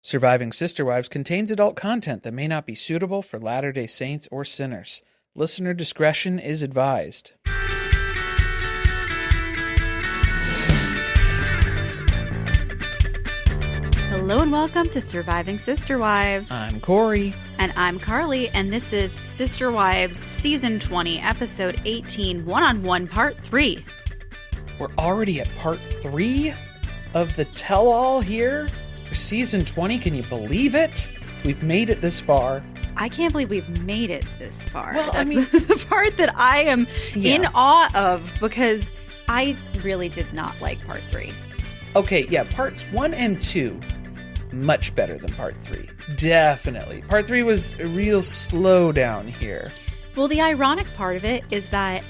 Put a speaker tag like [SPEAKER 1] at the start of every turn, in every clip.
[SPEAKER 1] Surviving Sister Wives contains adult content that may not be suitable for Latter-day Saints or sinners. Listener discretion is advised.
[SPEAKER 2] Hello and welcome to Surviving Sister Wives.
[SPEAKER 1] I'm Corey.
[SPEAKER 2] And I'm Carly, and this is Sister Wives Season 20, Episode 18, One-on-One Part 3.
[SPEAKER 1] We're already at Part 3 of the tell-all here for Season 20. Can you believe it? We've made it this far.
[SPEAKER 2] I can't believe we've made it this far.
[SPEAKER 1] Well,
[SPEAKER 2] That's the part that I am in awe of, because I really did not like Part 3.
[SPEAKER 1] Okay, yeah, Parts 1 and 2, much better than Part 3. Definitely. Part 3 was a real slowdown here.
[SPEAKER 2] Well, the ironic part of it is that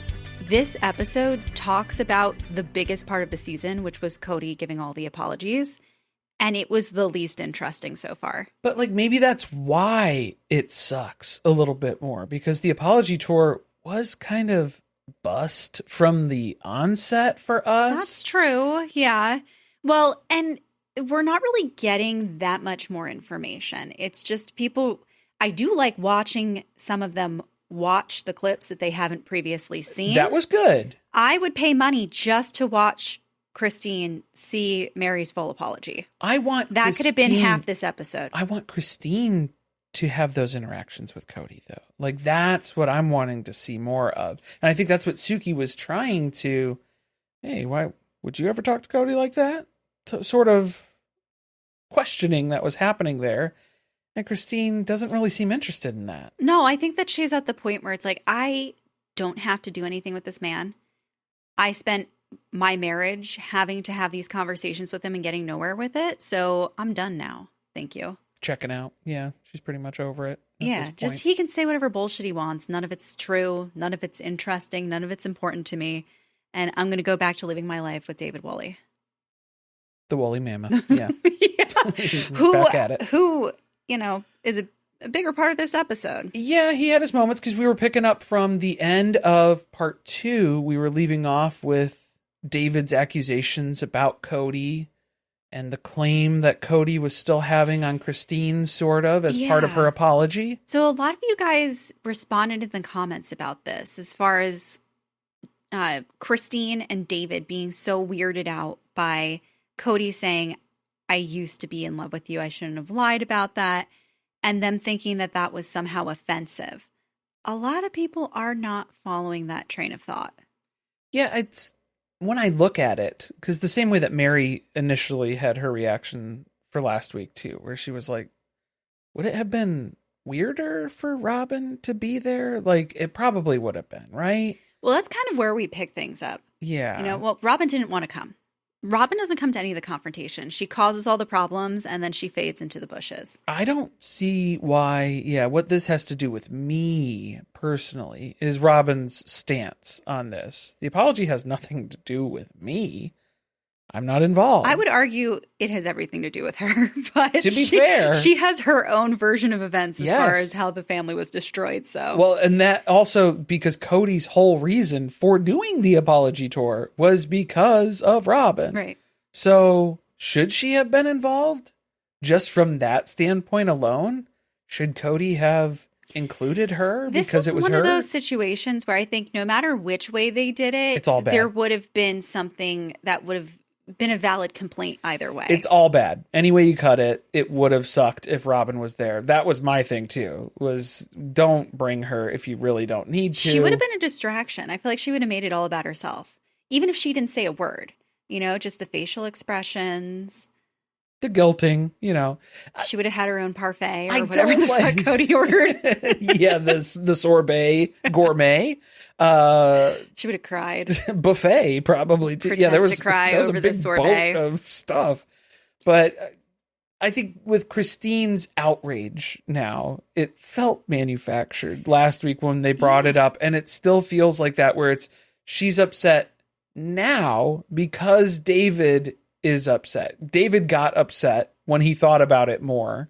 [SPEAKER 2] this episode talks about the biggest part of the season, which was Kody giving all the apologies, and it was the least interesting so far.
[SPEAKER 1] But maybe that's why it sucks a little bit more, because the apology tour was kind of bust from the onset for us.
[SPEAKER 2] That's true, yeah. Well, and we're not really getting that much more information. It's just people, I do like watching some of them watch the clips that they haven't previously seen.
[SPEAKER 1] That was good.
[SPEAKER 2] I would pay money just to watch Christine see Meri's full apology. That could have been half this episode.
[SPEAKER 1] I want Christine to have those interactions with Kody, though. That's what I'm wanting to see more of. And I think that's what Suki was trying to, hey, why would you ever talk to Kody like that? Sort of questioning that was happening there. And Christine doesn't really seem interested in that.
[SPEAKER 2] No, I think that she's at the point where it's like, I don't have to do anything with this man. I spent my marriage having to have these conversations with him and getting nowhere with it. So I'm done now. Thank you.
[SPEAKER 1] Checking out. Yeah, she's pretty much over it.
[SPEAKER 2] Yeah, just he can say whatever bullshit he wants. None of it's true. None of it's interesting. None of it's important to me. And I'm going to go back to living my life with David Woolley.
[SPEAKER 1] The woolly mammoth. Yeah.
[SPEAKER 2] Back at it. Who, is a bigger part of this episode.
[SPEAKER 1] Yeah, he had his moments, because we were picking up from the end of Part 2. We were leaving off with David's accusations about Kody and the claim that Kody was still having on Christine, sort of, as part of her apology.
[SPEAKER 2] So a lot of you guys responded in the comments about this, as far as Christine and David being so weirded out by Kody saying, I used to be in love with you. I shouldn't have lied about that. And them thinking that that was somehow offensive. A lot of people are not following that train of thought.
[SPEAKER 1] Yeah, it's when I look at it, because the same way that Meri initially had her reaction for last week too, where she was like, would it have been weirder for Robin to be there? It probably would have been, right?
[SPEAKER 2] Well, that's kind of where we pick things up.
[SPEAKER 1] Yeah.
[SPEAKER 2] Robin didn't want to come. Robin doesn't come to any of the confrontation. She causes all the problems, and then she fades into the bushes.
[SPEAKER 1] I don't see why, what this has to do with me personally is Robin's stance on this. The apology has nothing to do with me. I'm not involved.
[SPEAKER 2] I would argue it has everything to do with her, but
[SPEAKER 1] to be fair,
[SPEAKER 2] she has her own version of events as far as how the family was destroyed. So,
[SPEAKER 1] well, and that also because Cody's whole reason for doing the apology tour was because of Robin.
[SPEAKER 2] Right.
[SPEAKER 1] So should she have been involved just from that standpoint alone? Should Kody have included her because it was her?
[SPEAKER 2] This is one of those situations where I think no matter which way they did it,
[SPEAKER 1] it's all bad.
[SPEAKER 2] There would have been something that would have been a valid complaint either way.
[SPEAKER 1] It's all bad. Any way you cut it, it would have sucked if Robin was there. That was my thing too, was don't bring her if you really don't need to.
[SPEAKER 2] She would have been a distraction. I feel like she would have made it all about herself. Even if she didn't say a word, just the facial expressions.
[SPEAKER 1] The guilting,
[SPEAKER 2] She would have had her own parfait or whatever the fuck Kody ordered.
[SPEAKER 1] Yeah, the sorbet gourmet.
[SPEAKER 2] She would have cried.
[SPEAKER 1] Buffet, probably too.
[SPEAKER 2] Pretend
[SPEAKER 1] there was
[SPEAKER 2] to cry
[SPEAKER 1] there was
[SPEAKER 2] over
[SPEAKER 1] a big
[SPEAKER 2] the sorbet
[SPEAKER 1] boat of stuff. But I think with Christine's outrage now, it felt manufactured last week when they brought it up, and it still feels like that, where she's upset now because David is upset. David got upset when he thought about it more.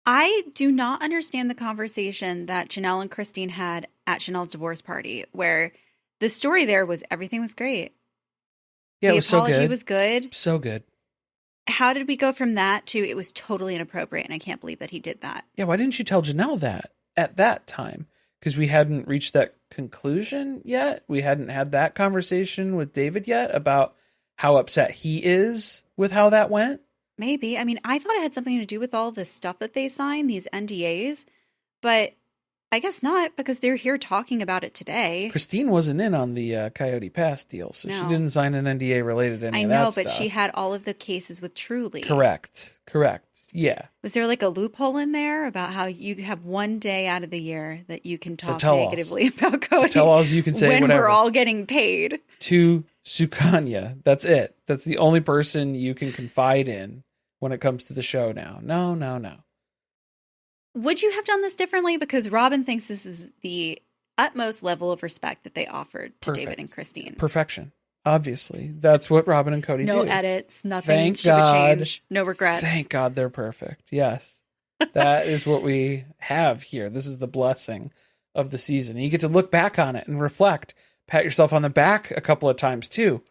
[SPEAKER 2] I do not understand the conversation that Janelle and Christine had at Janelle's divorce party, where the story there was everything was great.
[SPEAKER 1] Yeah,
[SPEAKER 2] the
[SPEAKER 1] it was so
[SPEAKER 2] apology
[SPEAKER 1] good.
[SPEAKER 2] was good.
[SPEAKER 1] So good.
[SPEAKER 2] how did we go from that to it was totally inappropriate and I can't believe that he did that?
[SPEAKER 1] Yeah, why didn't you tell Janelle that at that time? Because we hadn't reached that conclusion yet. We hadn't had that conversation with David yet about how upset he is with how that went.
[SPEAKER 2] Maybe. I mean, I thought it had something to do with all this stuff that they signed, these NDAs, but I guess not because they're here talking about it today.
[SPEAKER 1] Christine wasn't in on the Coyote Pass deal, so she
[SPEAKER 2] No.
[SPEAKER 1] didn't sign an NDA related to any of that stuff.
[SPEAKER 2] I know, but she had all of the cases with Truly.
[SPEAKER 1] Correct. Yeah.
[SPEAKER 2] Was there like a loophole in there about how you have one day out of the year that you can talk
[SPEAKER 1] tell-alls.
[SPEAKER 2] negatively about Kody?
[SPEAKER 1] Tell-alls you can say
[SPEAKER 2] when
[SPEAKER 1] whatever.
[SPEAKER 2] we're all getting paid.
[SPEAKER 1] To Sukanya. That's it. That's the only person you can confide in when it comes to the show now. No.
[SPEAKER 2] Would you have done this differently? Because Robin thinks this is the utmost level of respect that they offered to
[SPEAKER 1] Perfect.
[SPEAKER 2] David and Christine.
[SPEAKER 1] Perfection. Obviously. That's what Robin and Kody do.
[SPEAKER 2] No edits, nothing
[SPEAKER 1] Thank
[SPEAKER 2] she would
[SPEAKER 1] God.
[SPEAKER 2] change. No regrets.
[SPEAKER 1] Thank God they're perfect. Yes. That is what we have here. This is the blessing of the season. You get to look back on it and reflect. Pat yourself on the back a couple of times too.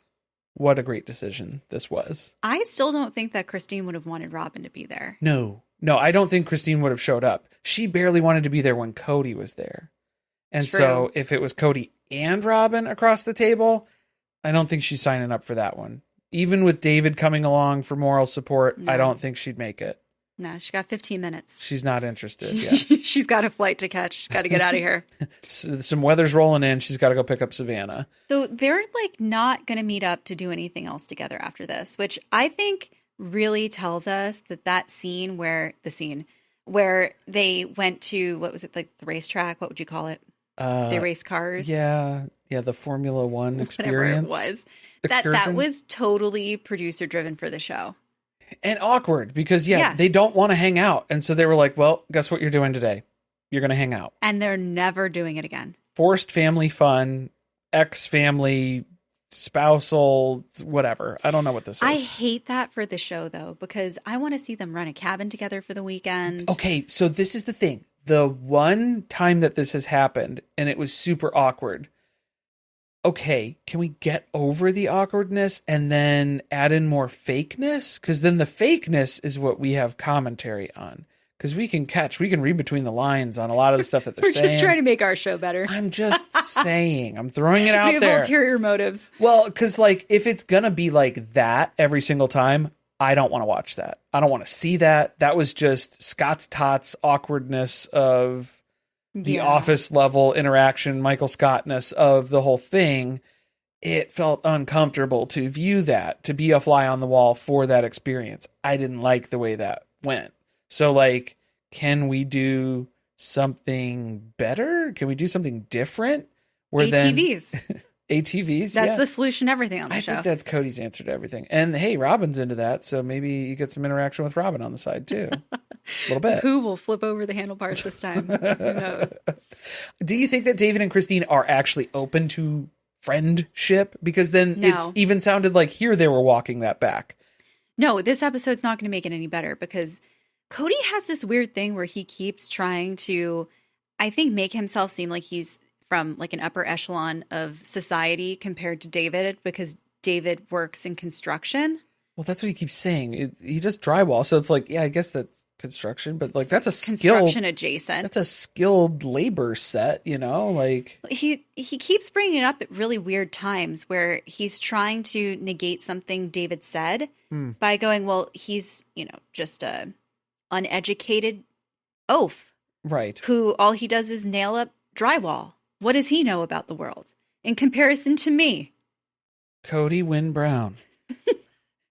[SPEAKER 1] What a great decision this was.
[SPEAKER 2] I still don't think that Christine would have wanted Robin to be there.
[SPEAKER 1] No, I don't think Christine would have showed up. She barely wanted to be there when Kody was there. And
[SPEAKER 2] True.
[SPEAKER 1] so if it was Kody and Robin across the table, I don't think she's signing up for that one. Even with David coming along for moral support,
[SPEAKER 2] No.
[SPEAKER 1] I don't think she'd make it.
[SPEAKER 2] No, she got 15 minutes.
[SPEAKER 1] She's not interested. Yeah.
[SPEAKER 2] She's got a flight to catch. She's got to get out of here.
[SPEAKER 1] Some weather's rolling in. She's got to go pick up Savannah.
[SPEAKER 2] So they're like not going to meet up to do anything else together after this, which I think really tells us that scene where they went to, what was it, like the racetrack? What would you call it? They race cars.
[SPEAKER 1] Yeah, the Formula One experience.
[SPEAKER 2] Whatever it was.
[SPEAKER 1] Excursion.
[SPEAKER 2] That was totally producer driven for the show.
[SPEAKER 1] And awkward because,
[SPEAKER 2] Yeah.
[SPEAKER 1] they don't want to hang out. And so they were like, well, guess what you're doing today? You're going to hang out.
[SPEAKER 2] And they're never doing it again.
[SPEAKER 1] Forced family fun, ex-family, spousal, whatever. I don't know what this is.
[SPEAKER 2] I hate that for the show, though, because I want to see them run a cabin together for the weekend.
[SPEAKER 1] Okay, so this is the thing. The one time that this has happened, and it was super awkward. Okay, can we get over the awkwardness and then add in more fakeness? Because then the fakeness is what we have commentary on. Because we can read between the lines on a lot of the stuff that they're saying.
[SPEAKER 2] We're just trying to make our show better.
[SPEAKER 1] I'm just saying. I'm throwing it out
[SPEAKER 2] we have
[SPEAKER 1] there.
[SPEAKER 2] ulterior motives.
[SPEAKER 1] Well, because if it's going to be like that every single time, I don't want to watch that. I don't want to see that. That was just Scott's Tots awkwardness of the office level interaction, Michael Scottness of the whole thing. It felt uncomfortable to view that, to be a fly on the wall for that experience. I didn't like the way that went. So can we do something better? Can we do something different?
[SPEAKER 2] ATVs.
[SPEAKER 1] ATVs.
[SPEAKER 2] That's the solution to everything on the show.
[SPEAKER 1] I think that's Cody's answer to everything. And hey, Robin's into that, so maybe you get some interaction with Robin on the side too. A little bit.
[SPEAKER 2] Who will flip over the handlebars this time? Who knows?
[SPEAKER 1] Do you think that David and Christine are actually open to friendship? Because then it's even sounded like here they were walking that back.
[SPEAKER 2] No, this episode's not going to make it any better because Kody has this weird thing where he keeps trying to, I think, make himself seem like he's from like an upper echelon of society compared to David because David works in construction.
[SPEAKER 1] Well, that's what he keeps saying. He does drywall, so it's like, yeah, I guess that's construction, but that's a
[SPEAKER 2] construction adjacent.
[SPEAKER 1] That's a skilled labor set,
[SPEAKER 2] he keeps bringing it up at really weird times where he's trying to negate something David said by going, well, he's just a uneducated oaf,
[SPEAKER 1] right? Who
[SPEAKER 2] all he does is nail up drywall. What does he know about the world in comparison to me?
[SPEAKER 1] Kody Wynn Brown.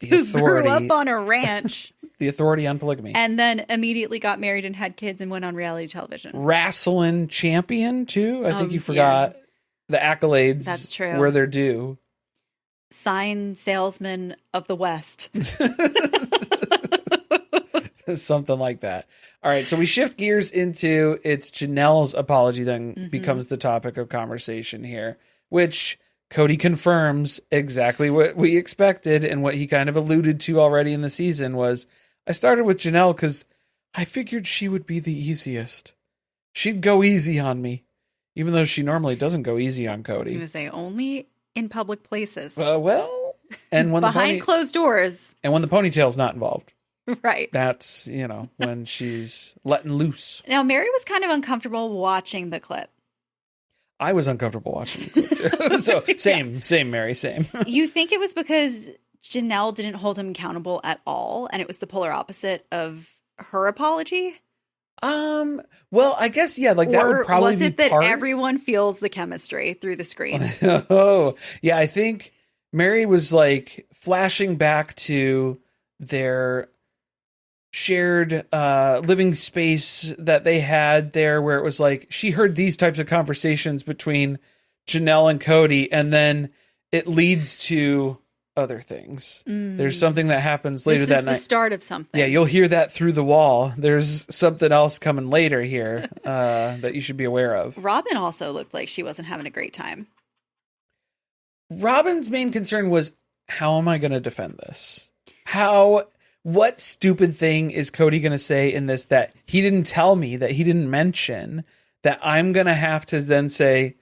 [SPEAKER 2] Who grew up on a ranch.
[SPEAKER 1] The authority on polygamy.
[SPEAKER 2] And then immediately got married and had kids and went on reality television.
[SPEAKER 1] Wrestling champion, too. I think you forgot the accolades.
[SPEAKER 2] That's true.
[SPEAKER 1] Where they're due.
[SPEAKER 2] Sign salesman of the West.
[SPEAKER 1] Something like that. All right, so we shift gears into it's Janelle's apology then becomes the topic of conversation here, which Kody confirms exactly what we expected and what he kind of alluded to already in the season was, I started with Janelle because I figured she would be the easiest. She'd go easy on me, even though she normally doesn't go easy on Kody.
[SPEAKER 2] I'm going to say only in public places.
[SPEAKER 1] Well, And when
[SPEAKER 2] behind closed doors.
[SPEAKER 1] And when the ponytail's not involved.
[SPEAKER 2] Right.
[SPEAKER 1] That's, when she's letting loose.
[SPEAKER 2] Now, Meri was kind of uncomfortable watching the clip.
[SPEAKER 1] I was uncomfortable watching the clip too. So same, Meri, same.
[SPEAKER 2] You think it was because Janelle didn't hold him accountable at all, and it was the polar opposite of her apology?
[SPEAKER 1] Well, I guess, yeah, like that would probably be
[SPEAKER 2] was it that everyone feels the chemistry through the screen?
[SPEAKER 1] Oh, yeah, I think Meri was like flashing back to their shared living space that they had there, where it was like she heard these types of conversations between Janelle and Kody, and then it leads to other things. There's something that happens later that night.
[SPEAKER 2] This is the start of something.
[SPEAKER 1] Yeah, you'll hear that through the wall. There's something else coming later here that you should be aware of.
[SPEAKER 2] Robin also looked like she wasn't having a great time.
[SPEAKER 1] Robin's main concern was, how am I going to defend this? What stupid thing is Kody going to say in this that he didn't tell me, that he didn't mention, that I'm going to have to then say,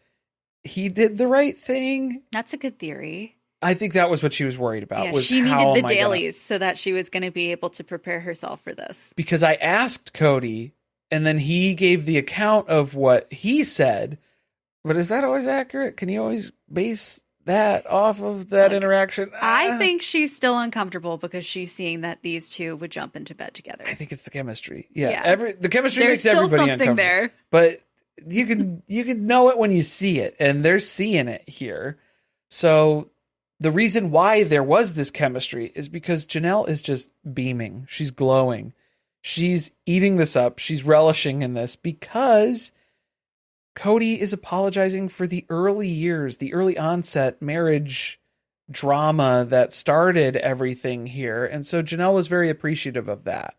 [SPEAKER 1] he did the right thing?
[SPEAKER 2] That's a good theory.
[SPEAKER 1] I think that was what she was worried about.
[SPEAKER 2] Yeah,
[SPEAKER 1] was
[SPEAKER 2] she needed the dailies so that she was going to be able to prepare herself for this.
[SPEAKER 1] Because I asked Kody, and then he gave the account of what he said. But is that always accurate? Can you always base that off of that interaction?
[SPEAKER 2] I think she's still uncomfortable because she's seeing that these two would jump into bed together.
[SPEAKER 1] I think it's the chemistry. Yeah. The chemistry makes
[SPEAKER 2] still
[SPEAKER 1] everybody
[SPEAKER 2] something
[SPEAKER 1] uncomfortable. There. But you can know it when you see it, and they're seeing it here. So the reason why there was this chemistry is because Janelle is just beaming. She's glowing. She's eating this up. She's relishing in this because Kody is apologizing for the early years, the early onset marriage drama that started everything here. And so Janelle was very appreciative of that.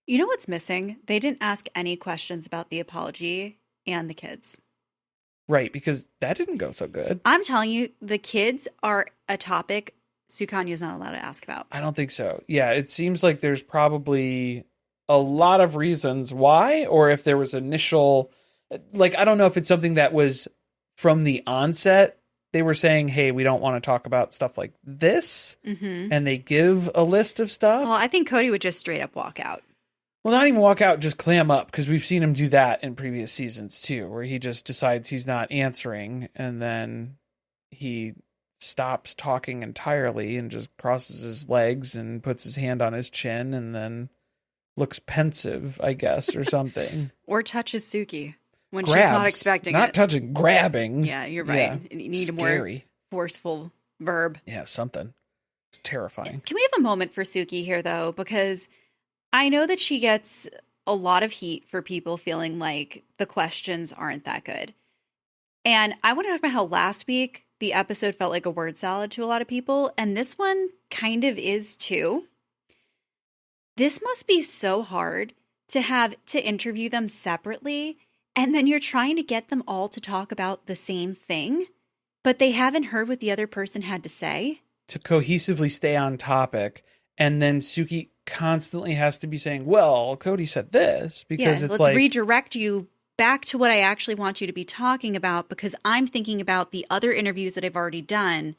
[SPEAKER 2] You know what's missing? They didn't ask any questions about the apology and the kids.
[SPEAKER 1] Right, because that didn't go so good.
[SPEAKER 2] I'm telling you, the kids are a topic Sukanya's not allowed to ask about.
[SPEAKER 1] I don't think so. Yeah, it seems like there's probably a lot of reasons why, or if there was initial, like, I don't know if it's something that was from the onset. They were saying, hey, we don't want to talk about stuff like this. Mm-hmm. And they give a list of stuff.
[SPEAKER 2] Well, I think Kody would just straight up walk out.
[SPEAKER 1] Well, not even walk out, just clam up, because we've seen him do that in previous seasons too, where he just decides he's not answering, and then he stops talking entirely and just crosses his legs and puts his hand on his chin and then looks pensive, I guess, or something.
[SPEAKER 2] Or touches Suki when she's not expecting
[SPEAKER 1] not
[SPEAKER 2] it.
[SPEAKER 1] touching, grabbing.
[SPEAKER 2] Yeah, you're right. Yeah. You need
[SPEAKER 1] Scary.
[SPEAKER 2] A more forceful verb.
[SPEAKER 1] Yeah, something. It's terrifying.
[SPEAKER 2] Can we have a moment for Suki here, though? Because I know that she gets a lot of heat for people feeling like the questions aren't that good. And I want to talk about how last week the episode felt like a word salad to a lot of people. And this one kind of is too. This must be so hard to have to interview them separately. And then you're trying to get them all to talk about the same thing, but they haven't heard what the other person had to say.
[SPEAKER 1] To cohesively stay on topic. And then Suki constantly has to be saying, well, Kody said this, because it's
[SPEAKER 2] let's redirect you back to what I actually want you to be talking about, because I'm thinking about the other interviews that I've already done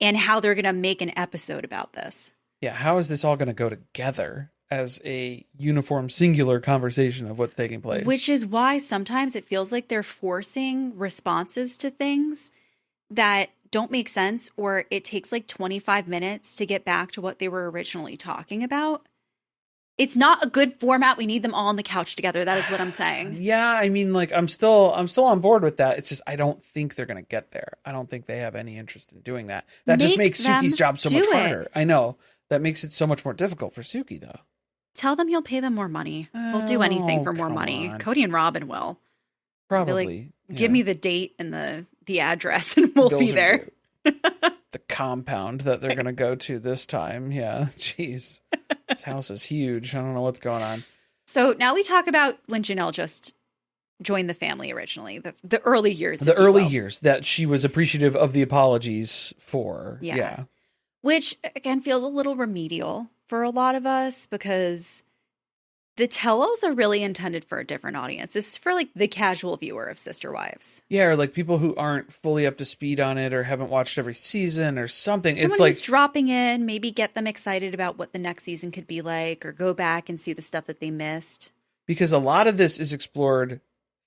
[SPEAKER 2] and how they're going to make an episode about this.
[SPEAKER 1] Yeah, how is this all going to go together as a uniform, singular conversation of what's taking place?
[SPEAKER 2] Which is why sometimes it feels like they're forcing responses to things that don't make sense, or it takes like 25 minutes to get back to what they were originally talking about. It's not a good format. We need them all on the couch together. That is what I'm saying.
[SPEAKER 1] Yeah, I mean, like, I'm still on board with that. It's just I don't think they're going to get there. I don't think they have any interest in doing that. That just makes Suki's job so much harder. I know. That makes it so much more difficult for Suki, though.
[SPEAKER 2] Tell them you'll pay them more money. They'll do anything for more money.
[SPEAKER 1] On.
[SPEAKER 2] Kody and Robin will.
[SPEAKER 1] Probably.
[SPEAKER 2] Like, give me the date and the address and we'll be there.
[SPEAKER 1] The compound that they're going to go to this time. Yeah. Jeez. This house is huge. I don't know what's going on.
[SPEAKER 2] So now we talk about when Janelle just joined the family originally, the early years.
[SPEAKER 1] The early years that she was appreciative of the apologies for. Yeah.
[SPEAKER 2] Which, again, feels a little remedial for a lot of us, because The tell-alls are really intended for a different audience. This is for like the casual viewer of Sister Wives.
[SPEAKER 1] Yeah, or like people who aren't fully up to speed on it or haven't watched every season or something.
[SPEAKER 2] Someone
[SPEAKER 1] It's like
[SPEAKER 2] who's dropping in, maybe get them excited about what the next season could be like, or go back and see the stuff that they missed.
[SPEAKER 1] because a lot of this is explored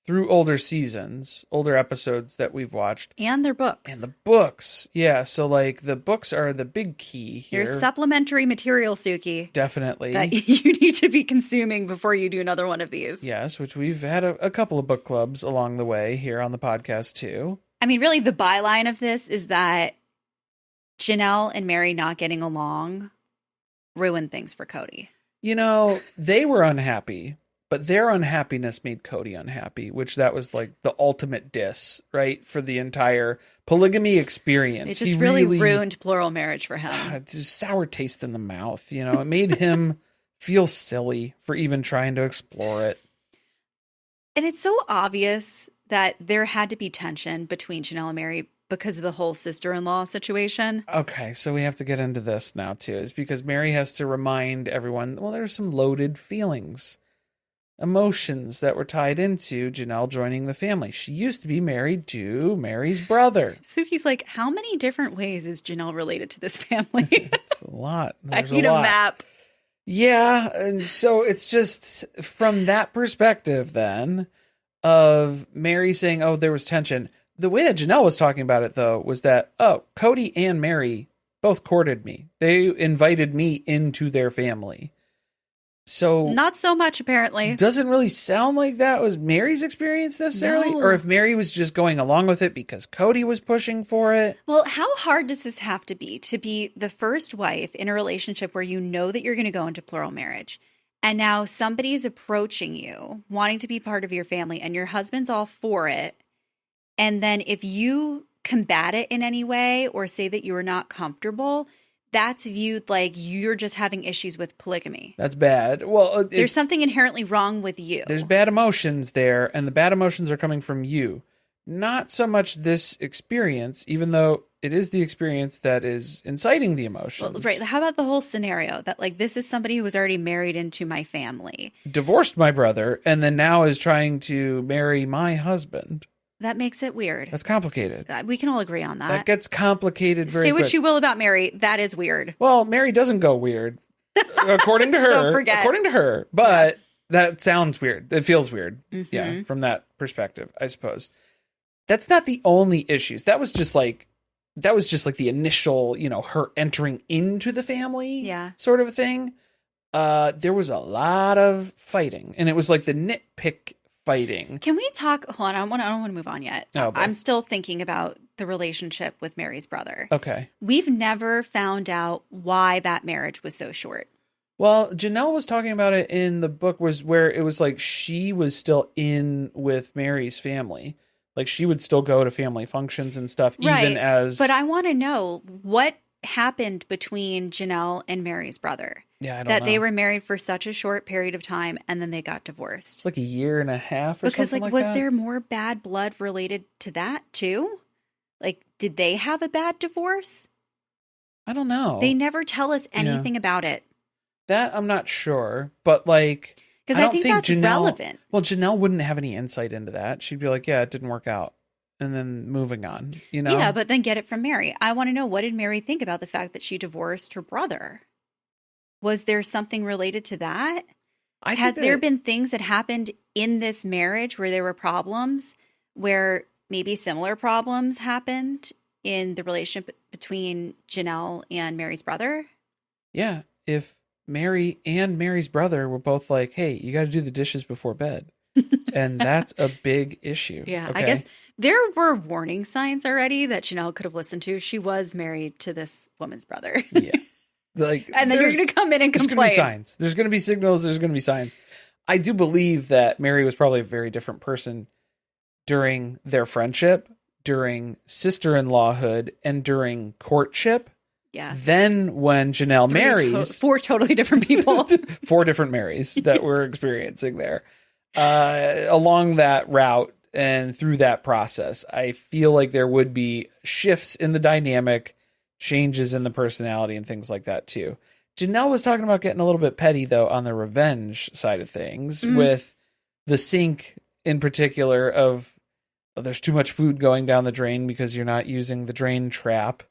[SPEAKER 1] through older seasons, older episodes that we've watched.
[SPEAKER 2] And their books.
[SPEAKER 1] And the books. Yeah, so like the books are the big key here.
[SPEAKER 2] There's supplementary material, Suki.
[SPEAKER 1] Definitely.
[SPEAKER 2] That you need to be consuming before you do another one of these.
[SPEAKER 1] Yes, which we've had a couple of book clubs along the way here on the podcast too.
[SPEAKER 2] I mean, really, the byline of this is that Janelle and Meri not getting along ruined things for Kody.
[SPEAKER 1] You know, they were unhappy, but their unhappiness made Kody unhappy, which that was like the ultimate diss, right? For the entire polygamy experience.
[SPEAKER 2] It just really ruined plural marriage for him.
[SPEAKER 1] It's just sour taste in the mouth, you know. It made him feel silly for even trying to explore it.
[SPEAKER 2] And it's so obvious that there had to be tension between Janelle and Meri because of the whole sister-in-law situation.
[SPEAKER 1] Okay, so we have to get into this now too, is because Meri has to remind everyone, well, there's some loaded feelings, emotions that were tied into Janelle joining the family. She used to be married to Meri's brother.
[SPEAKER 2] Suki's like, how many different ways is Janelle related to this family?
[SPEAKER 1] It's a lot.
[SPEAKER 2] I need a map.
[SPEAKER 1] Yeah, and so it's just from that perspective then of Meri saying, oh, there was tension. The way that Janelle was talking about it, though, was that, oh, Kody and Meri both courted me. They invited me into their family. So
[SPEAKER 2] not so much, apparently.
[SPEAKER 1] Doesn't really sound like that was Meri's experience necessarily,
[SPEAKER 2] No.
[SPEAKER 1] or if Meri was just going along with it because Kody was pushing for it.
[SPEAKER 2] Well, how hard does this have to be the first wife in a relationship where you know that you're going to go into plural marriage, and now somebody's approaching you, wanting to be part of your family, and your husband's all for it, and then if you combat it in any way or say that you are not comfortable, that's viewed like you're just having issues with polygamy.
[SPEAKER 1] That's bad. Well,
[SPEAKER 2] there's something inherently wrong with you.
[SPEAKER 1] There's bad emotions there, and the bad emotions are coming from you. Not so much this experience, even though it is the experience that is inciting the emotions.
[SPEAKER 2] Well, right. How about the whole scenario that like this is somebody who was already married into my family,
[SPEAKER 1] divorced my brother, and then now is trying to marry my husband.
[SPEAKER 2] That makes it weird.
[SPEAKER 1] That's complicated.
[SPEAKER 2] We can all agree on that.
[SPEAKER 1] That gets complicated very
[SPEAKER 2] Say what
[SPEAKER 1] quick.
[SPEAKER 2] you will about Meri. That is weird.
[SPEAKER 1] Well, Meri doesn't go weird, according to her.
[SPEAKER 2] Don't forget.
[SPEAKER 1] According to her. But that sounds weird. It feels weird.
[SPEAKER 2] Mm-hmm.
[SPEAKER 1] Yeah, from that perspective, I suppose. That's not the only issues. That was just like the initial, her entering into the family sort of a thing. There was a lot of fighting, and it was like the nitpick fighting.
[SPEAKER 2] Can we talk? Hold on, I don't want to move on yet.
[SPEAKER 1] Oh,
[SPEAKER 2] I'm still thinking about the relationship with Meri's brother.
[SPEAKER 1] Okay.
[SPEAKER 2] We've never found out why that marriage was so short.
[SPEAKER 1] Well, Janelle was talking about it in the book, was where it was like she was still in with Meri's family. Like she would still go to family functions and stuff, even as...
[SPEAKER 2] But I want to know what happened between Janelle and Meri's brother.
[SPEAKER 1] Yeah, I don't know.
[SPEAKER 2] That they were married for such a short period of time and then they got divorced.
[SPEAKER 1] It's like a year and a half or
[SPEAKER 2] because
[SPEAKER 1] something like
[SPEAKER 2] was
[SPEAKER 1] that.
[SPEAKER 2] there more bad blood related to that too? Like, did they have a bad divorce?
[SPEAKER 1] I don't know.
[SPEAKER 2] They never tell us anything about it.
[SPEAKER 1] That I'm not sure, but like...
[SPEAKER 2] Because I think that's relevant.
[SPEAKER 1] Well, Janelle wouldn't have any insight into that. She'd be like, yeah, it didn't work out. And then moving on,
[SPEAKER 2] Yeah, but then get it from Meri. I want to know, what did Meri think about the fact that she divorced her brother? Was there something related to that? Had there been things that happened in this marriage where there were problems, where maybe similar problems happened in the relationship between Janelle and Meri's brother?
[SPEAKER 1] Yeah, if Meri and Meri's brother were both like, hey, you got to do the dishes before bed. And that's a big issue.
[SPEAKER 2] Yeah,
[SPEAKER 1] okay?
[SPEAKER 2] I guess there were warning signs already that Janelle could have listened to. She was married to this woman's brother.
[SPEAKER 1] Yeah. Like,
[SPEAKER 2] and then you're going to come in and complain.
[SPEAKER 1] There's going to be signs. There's going to be signals. There's going to be signs. I do believe that Meri was probably a very different person during their friendship, during sister-in-lawhood, and during courtship.
[SPEAKER 2] Yeah.
[SPEAKER 1] Then when Janelle marries...
[SPEAKER 2] Four totally different people.
[SPEAKER 1] 4 different Merys that we're experiencing there. Along that route and through that process, I feel like there would be shifts in the dynamic, changes in the personality and things like that too. Janelle was talking about getting a little bit petty, though, on the revenge side of things,
[SPEAKER 2] Mm.
[SPEAKER 1] with the sink in particular of there's too much food going down the drain because you're not using the drain trap.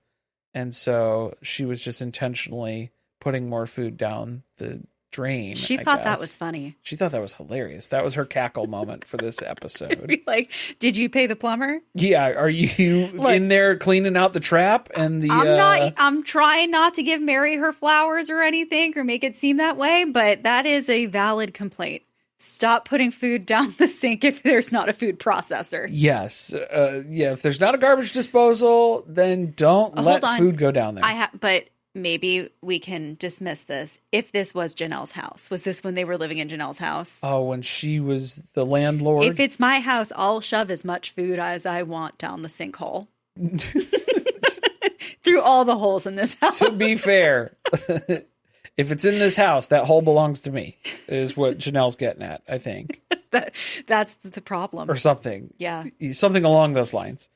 [SPEAKER 1] And so she was just intentionally putting more food down the drain.
[SPEAKER 2] She
[SPEAKER 1] I
[SPEAKER 2] thought that
[SPEAKER 1] guess.
[SPEAKER 2] was funny.
[SPEAKER 1] She thought that was hilarious. That was her cackle moment for this episode.
[SPEAKER 2] Like, did you pay the plumber?
[SPEAKER 1] Yeah, are you in there cleaning out the trap and the?
[SPEAKER 2] I'm trying not to give Meri her flowers or anything or make it seem that way, but that is a valid complaint. Stop putting food down the sink if there's not a food processor.
[SPEAKER 1] Yes, yeah. If there's not a garbage disposal, then don't let food go down there.
[SPEAKER 2] But maybe we can dismiss this. If this was Janelle's house, was this when they were living in Janelle's house?
[SPEAKER 1] Oh, when she was the landlord.
[SPEAKER 2] If it's my house, I'll shove as much food as I want down the sinkhole. Through all the holes in this house.
[SPEAKER 1] To be fair, if it's in this house, that hole belongs to me, is what Janelle's getting at, I think.
[SPEAKER 2] That's the problem.
[SPEAKER 1] Or something.
[SPEAKER 2] Yeah.
[SPEAKER 1] Something along those lines.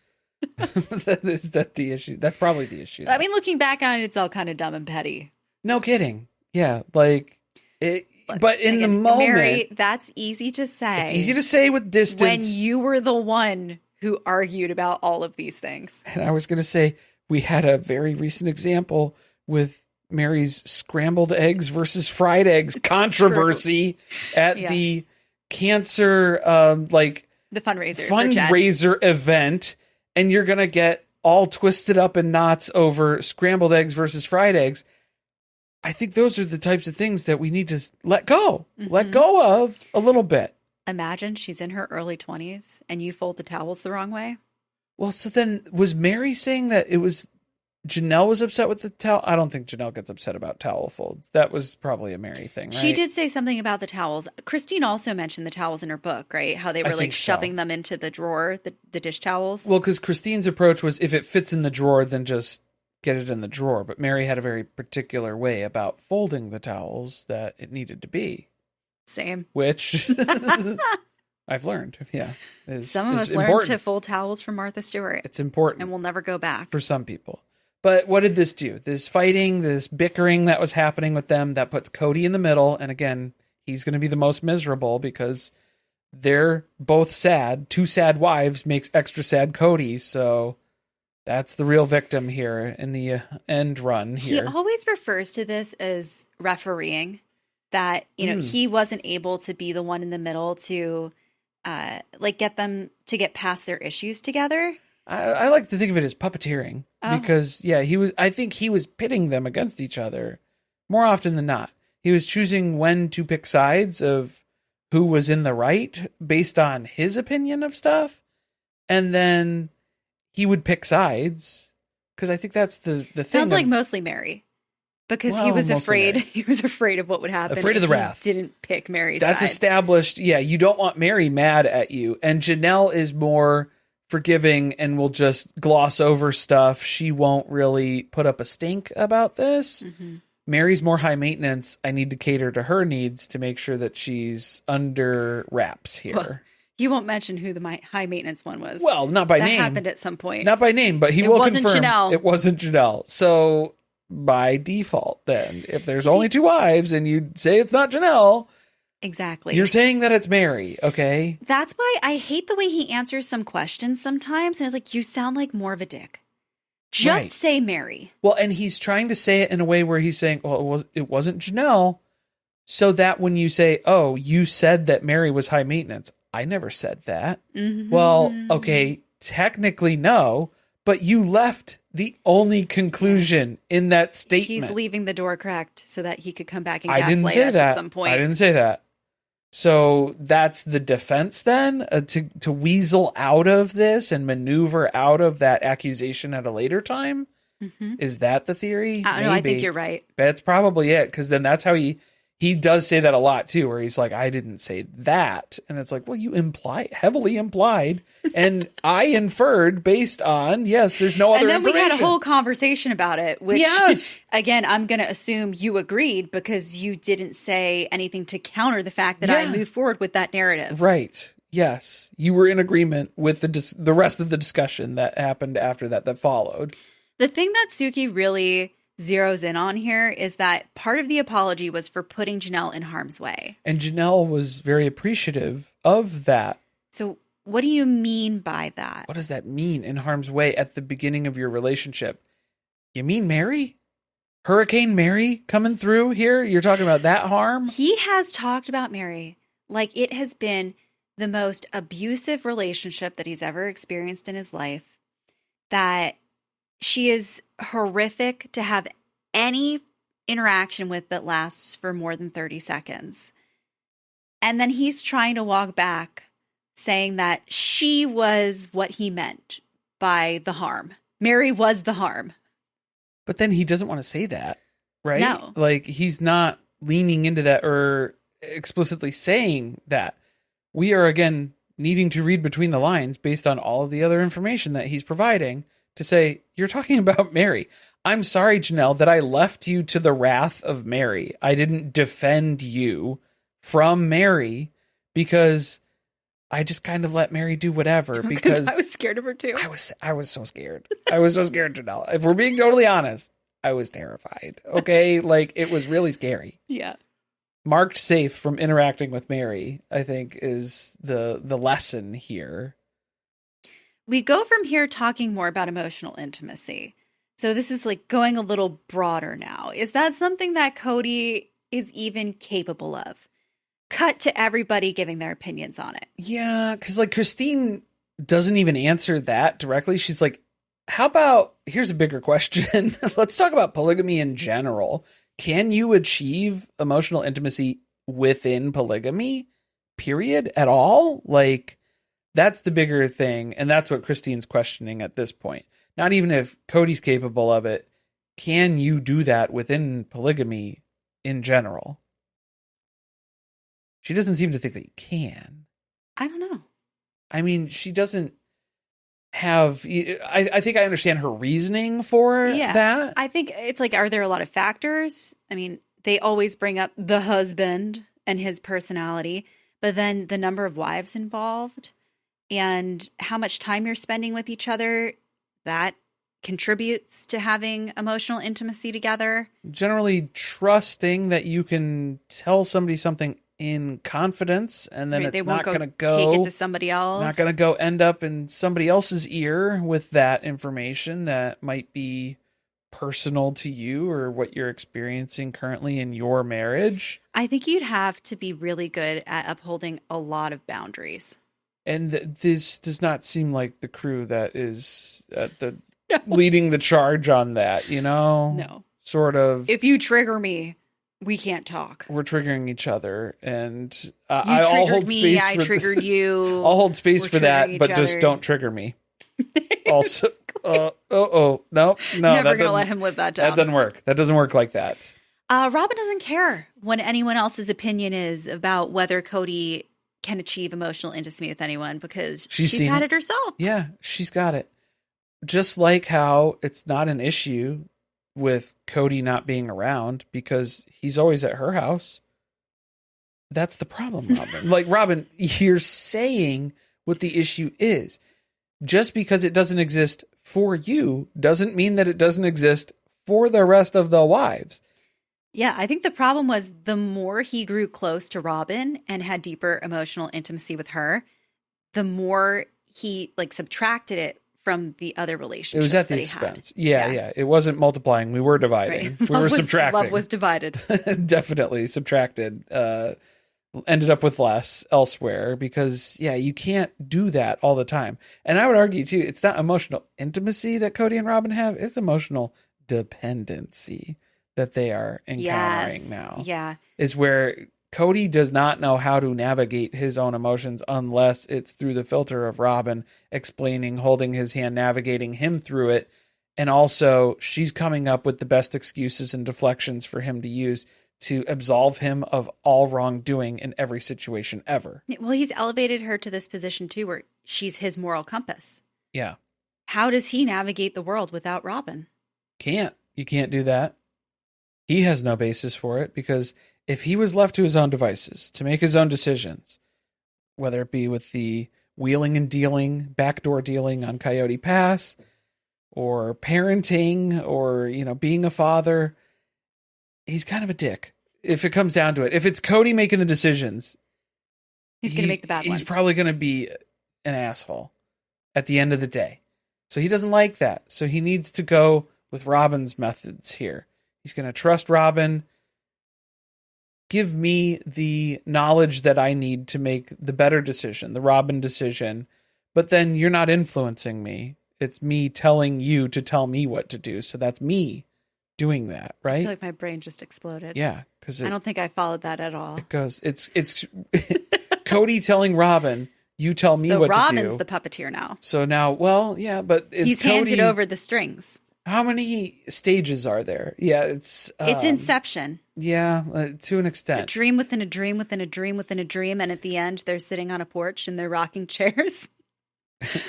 [SPEAKER 1] Is that the issue? That's probably the issue.
[SPEAKER 2] I mean, looking back on it, it's all kind of dumb and petty.
[SPEAKER 1] No kidding. Yeah, like it. But in the moment,
[SPEAKER 2] Meri, that's easy to say.
[SPEAKER 1] It's easy to say with distance.
[SPEAKER 2] When you were the one who argued about all of these things.
[SPEAKER 1] And I was going to say, we had a very recent example with Meri's scrambled eggs versus fried eggs controversy at the cancer,
[SPEAKER 2] the
[SPEAKER 1] fundraiser event. And you're going to get all twisted up in knots over scrambled eggs versus fried eggs. I think those are the types of things that we need to let go. Mm-hmm. Let go of a little bit.
[SPEAKER 2] Imagine she's in her early 20s and you fold the towels the wrong way.
[SPEAKER 1] Well, so then was Meri saying that it was Janelle was upset with the towel? I don't think Janelle gets upset about towel folds. That was probably a Meri thing, right?
[SPEAKER 2] She did say something about the towels. Christine also mentioned the towels in her book, right? How they were like shoving them into the drawer, the dish towels.
[SPEAKER 1] Well, because Christine's approach was if it fits in the drawer, then just get it in the drawer. But Meri had a very particular way about folding the towels that it needed to be.
[SPEAKER 2] Same.
[SPEAKER 1] Which I've learned,
[SPEAKER 2] some of us learned to fold towels from Martha Stewart.
[SPEAKER 1] It's important.
[SPEAKER 2] And we'll never go back.
[SPEAKER 1] For some people. But what did this do? This fighting, this bickering that was happening with them, that puts Kody in the middle. And again, he's going to be the most miserable because they're both sad. Two sad wives makes extra sad Kody. So that's the real victim here in the end run here.
[SPEAKER 2] He always refers to this as refereeing. That, he wasn't able to be the one in the middle to get them to get past their issues together.
[SPEAKER 1] I like to think of it as puppeteering because I think he was pitting them against each other more often than not. He was choosing when to pick sides of who was in the right based on his opinion of stuff. And then he would pick sides because I think that's the thing.
[SPEAKER 2] Sounds like mostly Meri. Because he was afraid. He was afraid of what would happen.
[SPEAKER 1] Afraid of the wrath.
[SPEAKER 2] Didn't pick Meri's
[SPEAKER 1] That's
[SPEAKER 2] side.
[SPEAKER 1] established. Yeah, you don't want Meri mad at you. And Janelle is more forgiving and will just gloss over stuff. She won't really put up a stink about this. Mm-hmm. Meri's more high maintenance. I need to cater to her needs to make sure that she's under wraps here.
[SPEAKER 2] Well, you won't mention who the high maintenance one was.
[SPEAKER 1] Well, not by name.
[SPEAKER 2] That happened at some point.
[SPEAKER 1] Not by name, but he will confirm
[SPEAKER 2] Janelle.
[SPEAKER 1] It wasn't Janelle. So by default, then, if there's only two wives and you say it's not Janelle,
[SPEAKER 2] exactly,
[SPEAKER 1] you're saying that it's Meri, okay?
[SPEAKER 2] That's why I hate the way he answers some questions sometimes. And it's like, you sound like more of a dick. Just say Meri.
[SPEAKER 1] Well, and he's trying to say it in a way where he's saying, well, it wasn't Janelle. So that when you say, oh, you said that Meri was high maintenance. I never said that. Mm-hmm. Well, okay, technically no, but you left the only conclusion in that statement.
[SPEAKER 2] He's leaving the door cracked so that he could come back and gaslight us at some point.
[SPEAKER 1] I didn't say that. So that's the defense then, to weasel out of this and maneuver out of that accusation at a later time? Mm-hmm. Is that the theory?
[SPEAKER 2] I don't know. I think you're right.
[SPEAKER 1] That's probably it, because then that's how he does say that a lot too, where he's like, I didn't say that. And it's like, well, you heavily implied, and I inferred based on, yes, there's no other information.
[SPEAKER 2] And then we had a whole conversation about it, which, again, I'm going to assume you agreed because you didn't say anything to counter the fact that I moved forward with that narrative.
[SPEAKER 1] Right. Yes. You were in agreement with the rest of the discussion that happened after that followed.
[SPEAKER 2] The thing that Suki really zeroes in on here is that part of the apology was for putting Janelle in harm's way.
[SPEAKER 1] And Janelle was very appreciative of that.
[SPEAKER 2] So what do you mean by that?
[SPEAKER 1] What does that mean, in harm's way, at the beginning of your relationship? You mean Meri? Hurricane Meri coming through here? You're talking about that harm?
[SPEAKER 2] He has talked about Meri like it has been the most abusive relationship that he's ever experienced in his life, that she is horrific to have any interaction with that lasts for more than 30 seconds. And then he's trying to walk back, saying that she was what he meant by the harm. Meri was the harm.
[SPEAKER 1] But then he doesn't want to say that, right?
[SPEAKER 2] No.
[SPEAKER 1] Like, he's not leaning into that or explicitly saying that. We are, again, needing to read between the lines based on all of the other information that he's providing to say, you're talking about Meri. I'm sorry, Janelle, that I left you to the wrath of Meri. I didn't defend you from Meri because I just kind of let Meri do whatever, because
[SPEAKER 2] I was scared of her too.
[SPEAKER 1] I was so scared. I was so scared, Janelle. If we're being totally honest, I was terrified. Okay? Like, it was really scary.
[SPEAKER 2] Yeah.
[SPEAKER 1] Marked safe from interacting with Meri, I think, is the lesson here.
[SPEAKER 2] We go from here talking more about emotional intimacy. So this is like going a little broader now. Is that something that Kody is even capable of? Cut to everybody giving their opinions on it.
[SPEAKER 1] Yeah, because like Christine doesn't even answer that directly. She's like, how about, here's a bigger question. Let's talk about polygamy in general. Can you achieve emotional intimacy within polygamy, period, at all? Like, that's the bigger thing. And that's what Christine's questioning at this point. Not even if Kody's capable of it. Can you do that within polygamy in general? She doesn't seem to think that you can.
[SPEAKER 2] I don't know.
[SPEAKER 1] I mean, she doesn't have... I think I understand her reasoning for that.
[SPEAKER 2] I think it's like, are there a lot of factors? I mean, they always bring up the husband and his personality, but then the number of wives involved and how much time you're spending with each other, that contributes to having emotional intimacy together.
[SPEAKER 1] Generally trusting that you can tell somebody something in confidence, and then it's not going to go
[SPEAKER 2] take it to somebody else.
[SPEAKER 1] Not going to go end up in somebody else's ear with that information that might be personal to you or what you're experiencing currently in your marriage.
[SPEAKER 2] I think you'd have to be really good at upholding a lot of boundaries.
[SPEAKER 1] And this does not seem like the crew that is at the leading the charge on that, you know?
[SPEAKER 2] No.
[SPEAKER 1] Sort of.
[SPEAKER 2] If you trigger me, we can't talk.
[SPEAKER 1] We're triggering each other, and
[SPEAKER 2] I'll hold space. I triggered you.
[SPEAKER 1] I'll hold space for that, but just don't trigger me. Also, no,
[SPEAKER 2] never gonna let him live that down.
[SPEAKER 1] That doesn't work. That doesn't work like that.
[SPEAKER 2] Robin doesn't care what anyone else's opinion is about whether Kody can achieve emotional intimacy with anyone because she's had it herself.
[SPEAKER 1] Yeah, she's got it. Just like how it's not an issue with Kody not being around because he's always at her house. That's the problem, Robin. Like, Robin, you're saying what the issue is. Just because it doesn't exist for you doesn't mean that it doesn't exist for the rest of the wives.
[SPEAKER 2] Yeah, I think the problem was the more he grew close to Robin and had deeper emotional intimacy with her, the more he like subtracted it from the other relationships.
[SPEAKER 1] It was at the expense. Yeah. It wasn't multiplying. We were dividing. Right. We were subtracting.
[SPEAKER 2] Love was divided.
[SPEAKER 1] Definitely subtracted. Ended up with less elsewhere because, you can't do that all the time. And I would argue, too, it's not emotional intimacy that Kody and Robin have. It's emotional dependency that they are encountering now.
[SPEAKER 2] Yeah.
[SPEAKER 1] Is where Kody does not know how to navigate his own emotions unless it's through the filter of Robin explaining, holding his hand, navigating him through it. And also, she's coming up with the best excuses and deflections for him to use to absolve him of all wrongdoing in every situation ever.
[SPEAKER 2] Well, he's elevated her to this position, too, where she's his moral compass.
[SPEAKER 1] Yeah.
[SPEAKER 2] How does he navigate the world without Robin?
[SPEAKER 1] Can't. You can't do that. He has no basis for it because if he was left to his own devices to make his own decisions, whether it be with the wheeling and dealing, backdoor dealing on Coyote Pass, or parenting or, being a father, he's kind of a dick. If it comes down to it, if it's Kody making the decisions,
[SPEAKER 2] He's going to make the bad ones.
[SPEAKER 1] He's probably going to be an asshole at the end of the day. So he doesn't like that. So he needs to go with Robin's methods here. He's going to trust Robin. Give me the knowledge that I need to make the better decision, the Robin decision. But then you're not influencing me. It's me telling you to tell me what to do. So that's me doing that, right?
[SPEAKER 2] I feel like my brain just exploded.
[SPEAKER 1] Yeah, because
[SPEAKER 2] I don't think I followed that at all.
[SPEAKER 1] It goes. It's Kody telling Robin, "You tell me what
[SPEAKER 2] Robin's
[SPEAKER 1] to do."
[SPEAKER 2] the puppeteer now.
[SPEAKER 1] So now, well, yeah, but
[SPEAKER 2] he's
[SPEAKER 1] Kody,
[SPEAKER 2] handed over the strings.
[SPEAKER 1] How many stages are there? Yeah, it's
[SPEAKER 2] Inception.
[SPEAKER 1] Yeah, to an extent.
[SPEAKER 2] A dream within a dream within a dream within a dream, and at the end, they're sitting on a porch and they're rocking chairs.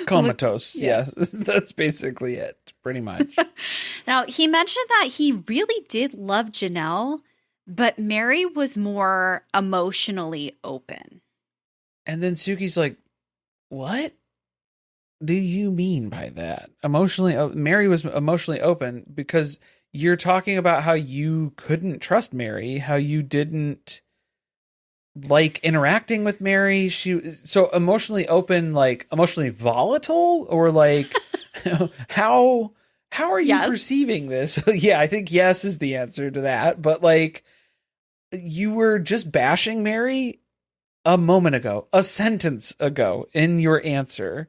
[SPEAKER 1] Comatose. Yeah, that's basically it, pretty much.
[SPEAKER 2] Now, he mentioned that he really did love Janelle, but Meri was more emotionally open.
[SPEAKER 1] And then Suki's like, "What do you mean by that?" Meri was emotionally open because you're talking about how you couldn't trust Meri, how you didn't like interacting with Meri. So emotionally open, like emotionally volatile, or like how are you perceiving this? Yeah, I think yes is the answer to that. But like, you were just bashing Meri a moment ago, a sentence ago in your answer.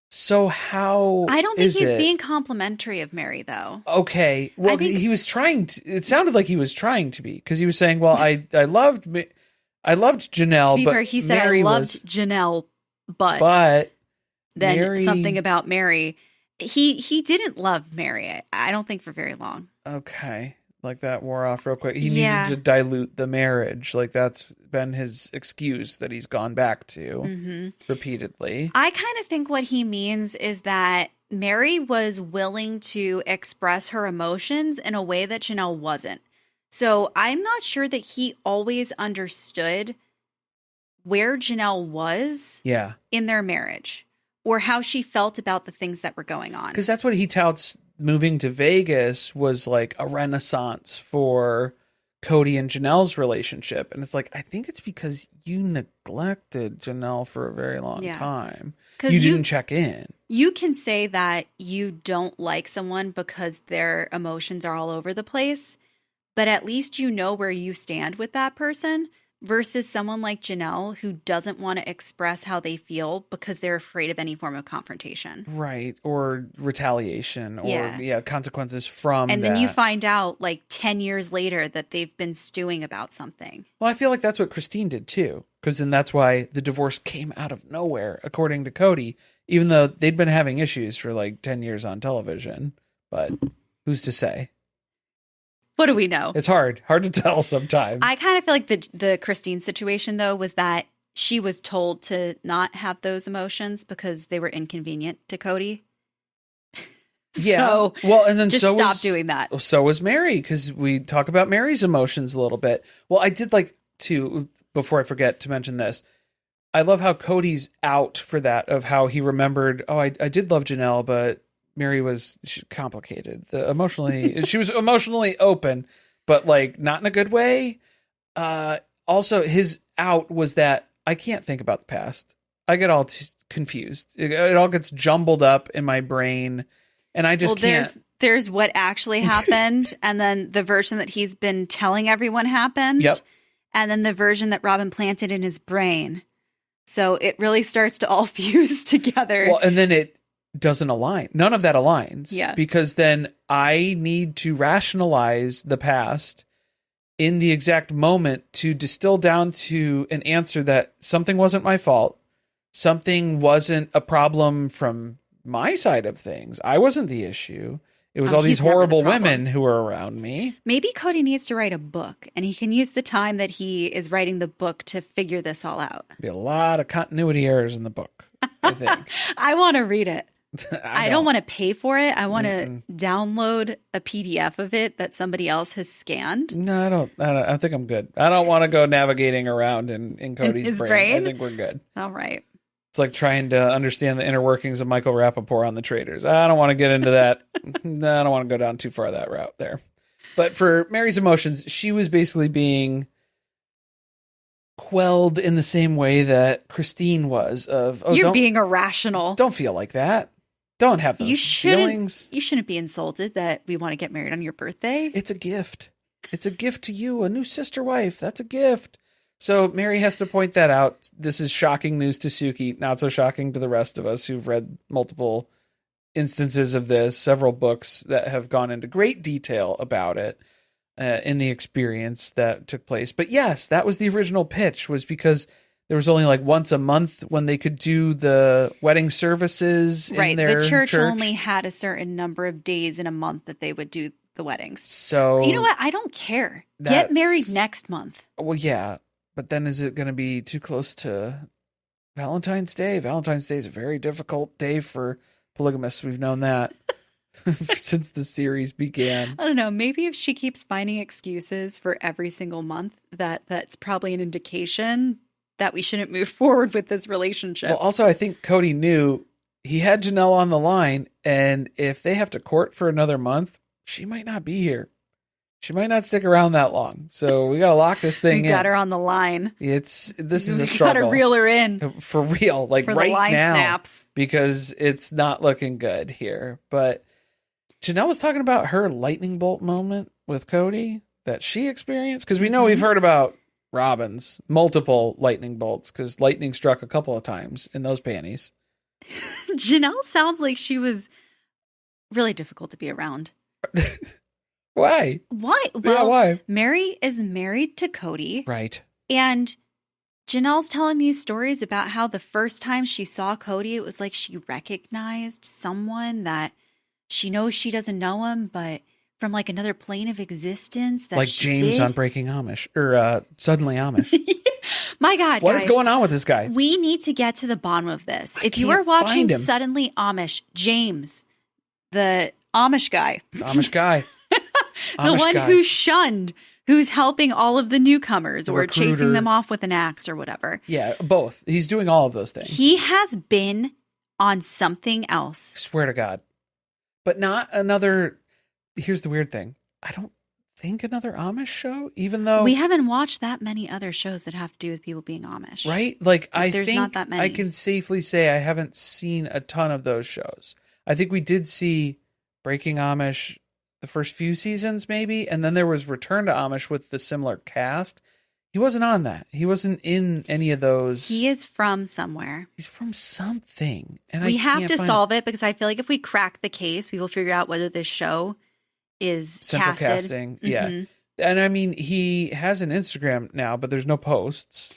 [SPEAKER 1] So how
[SPEAKER 2] I don't think he's being complimentary of Meri, though.
[SPEAKER 1] Okay. Well, he was trying to, it sounded like he was trying to be, because he was saying, well, I loved Janelle,
[SPEAKER 2] to be
[SPEAKER 1] but
[SPEAKER 2] fair, he said,
[SPEAKER 1] Meri
[SPEAKER 2] I loved Janelle, but then
[SPEAKER 1] Meri,
[SPEAKER 2] something about Meri. He didn't love Meri, I don't think, for very long.
[SPEAKER 1] Okay. Like that wore off real quick. He needed to dilute the marriage. Like that's been his excuse that he's gone back to repeatedly.
[SPEAKER 2] I kind of think what he means is that Meri was willing to express her emotions in a way that Janelle wasn't. So I'm not sure that he always understood where Janelle was in their marriage or how she felt about the things that were going on.
[SPEAKER 1] Because that's what he touts. Moving to Vegas was like a renaissance for Kody and Janelle's relationship. And it's like, I think it's because you neglected Janelle for a very long time. You didn't check in.
[SPEAKER 2] You can say that you don't like someone because their emotions are all over the place, but at least you know where you stand with that person versus someone like Janelle who doesn't want to express how they feel because they're afraid of any form of confrontation.
[SPEAKER 1] Right. Or retaliation or consequences from
[SPEAKER 2] And then you find out like 10 years later that they've been stewing about something.
[SPEAKER 1] Well, I feel like that's what Christine did too. Because then that's why the divorce came out of nowhere, according to Kody, even though they'd been having issues for like 10 years on television. But who's to say?
[SPEAKER 2] What do we know?
[SPEAKER 1] It's hard to tell sometimes.
[SPEAKER 2] I kind of feel like the Christine situation, though, was that she was told to not have those emotions because they were inconvenient to Kody.
[SPEAKER 1] Yeah.
[SPEAKER 2] So,
[SPEAKER 1] well, and then
[SPEAKER 2] just stop doing that.
[SPEAKER 1] So was Meri, because we talk about Meri's emotions a little bit. Well, I did like to, before I forget to mention this, I love how Cody's out for that, of how he remembered, I did love Janelle, but Meri was complicated. She was emotionally open, but like not in a good way. Also, his out was that I can't think about the past. I get all confused. It all gets jumbled up in my brain, and I just can't.
[SPEAKER 2] There's what actually happened, and then the version that he's been telling everyone happened.
[SPEAKER 1] Yep.
[SPEAKER 2] And then the version that Robin planted in his brain. So it really starts to all fuse together.
[SPEAKER 1] Well, and then it doesn't align. None of that aligns.
[SPEAKER 2] Yeah.
[SPEAKER 1] Because then I need to rationalize the past in the exact moment to distill down to an answer that something wasn't my fault. Something wasn't a problem from my side of things. I wasn't the issue. It was all these horrible women who were around me.
[SPEAKER 2] Maybe Kody needs to write a book, and he can use the time that he is writing the book to figure this all out.
[SPEAKER 1] Be a lot of continuity errors in the book, I think.
[SPEAKER 2] I want to read it. I don't want to pay for it. I want to download a PDF of it that somebody else has scanned.
[SPEAKER 1] No, I don't. I think I'm good. I don't want to go navigating around in Cody's brain. I think we're good.
[SPEAKER 2] All right.
[SPEAKER 1] It's like trying to understand the inner workings of Michael Rappaport on the Traitors. I don't want to get into that. No, I don't want to go down too far that route there. But for Meri's emotions, she was basically being quelled in the same way that Christine was of, oh,
[SPEAKER 2] you're being irrational.
[SPEAKER 1] Don't feel like that. Don't have those feelings.
[SPEAKER 2] You shouldn't be insulted that we want to get married on your birthday.
[SPEAKER 1] It's a gift. It's a gift to you, a new sister wife. That's a gift. So Meri has to point that out. This is shocking news to Suki, not so shocking to the rest of us who've read multiple instances of this, several books that have gone into great detail about it in the experience that took place. But yes, that was the original pitch, was because there was only like once a month when they could do the wedding services in their
[SPEAKER 2] the church only had a certain number of days in a month that they would do the weddings.
[SPEAKER 1] So
[SPEAKER 2] you know what? I don't care. Get married next month.
[SPEAKER 1] Well, yeah. But then is it going to be too close to Valentine's Day? Valentine's Day is a very difficult day for polygamists. We've known that since the series began.
[SPEAKER 2] I don't know. Maybe if she keeps finding excuses for every single month, that's probably an indication that we shouldn't move forward with this relationship.
[SPEAKER 1] Well, also, I think Kody knew he had Janelle on the line, and if they have to court for another month, she might not be here. She might not stick around that long. So we got to lock this thing in.
[SPEAKER 2] Got her on the line.
[SPEAKER 1] This is a struggle.
[SPEAKER 2] Got to reel her in.
[SPEAKER 1] For real. Like right
[SPEAKER 2] line
[SPEAKER 1] now.
[SPEAKER 2] Snaps.
[SPEAKER 1] Because it's not looking good here. But Janelle was talking about her lightning bolt moment with Kody that she experienced. Because we know we've heard about Robin's multiple lightning bolts. Because lightning struck a couple of times in those panties.
[SPEAKER 2] Janelle sounds like she was really difficult to be around.
[SPEAKER 1] Why?
[SPEAKER 2] Why? Well,
[SPEAKER 1] yeah, why?
[SPEAKER 2] Meri is married to Kody.
[SPEAKER 1] Right.
[SPEAKER 2] And Janelle's telling these stories about how the first time she saw Kody, it was like she recognized someone that she knows she doesn't know him, but from like another plane of existence. That
[SPEAKER 1] like James on Breaking Amish, or Suddenly Amish.
[SPEAKER 2] My God,
[SPEAKER 1] what
[SPEAKER 2] guys,
[SPEAKER 1] is going on with this guy?
[SPEAKER 2] We need to get to the bottom of this. If you
[SPEAKER 1] can't
[SPEAKER 2] are watching
[SPEAKER 1] find him.
[SPEAKER 2] Suddenly Amish, James, the Amish guy.
[SPEAKER 1] Amish guy.
[SPEAKER 2] The one who's shunned, who's helping all of the newcomers or
[SPEAKER 1] recruiter.
[SPEAKER 2] chasing them off with an axe or whatever.
[SPEAKER 1] Yeah, both. He's doing all of those things.
[SPEAKER 2] He has been on something else.
[SPEAKER 1] I swear to God. But not another... Here's the weird thing. I don't think another Amish show, even though...
[SPEAKER 2] We haven't watched that many other shows that have to do with people being Amish.
[SPEAKER 1] Right? Like, I
[SPEAKER 2] There's
[SPEAKER 1] think
[SPEAKER 2] not that many.
[SPEAKER 1] I can safely say I haven't seen a ton of those shows. I think we did see Breaking Amish the first few seasons, maybe, and then there was Return to Amish with the similar cast. He wasn't on that. He wasn't in any of those.
[SPEAKER 2] He is from somewhere.
[SPEAKER 1] He's from something. And
[SPEAKER 2] we have to solve it because I feel like if we crack the case, we will figure out whether this show is
[SPEAKER 1] central
[SPEAKER 2] casted.
[SPEAKER 1] Casting. Yeah. And I mean, he has an Instagram now, but there's no posts.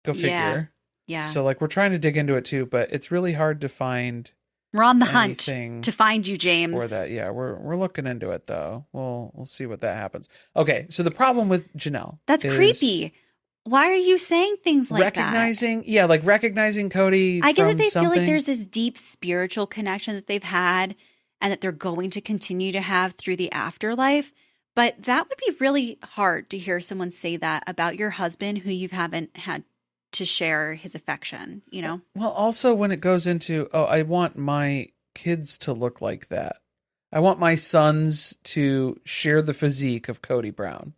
[SPEAKER 1] Go figure.
[SPEAKER 2] Yeah.
[SPEAKER 1] So like we're trying to dig into it too, but it's really hard to find.
[SPEAKER 2] We're on the hunt to find you, James.
[SPEAKER 1] For that, yeah, we're looking into it though. We'll see what that happens. Okay, so the problem with Janelle,
[SPEAKER 2] that's creepy. Why are you saying things like
[SPEAKER 1] recognizing Kody?
[SPEAKER 2] I get that they feel like there's this deep spiritual connection that they've had, and that they're going to continue to have through the afterlife. But that would be really hard to hear someone say that about your husband, who you haven't had to share his affection, you know?
[SPEAKER 1] Well, also when it goes into, I want my kids to look like that. I want my sons to share the physique of Kody Brown.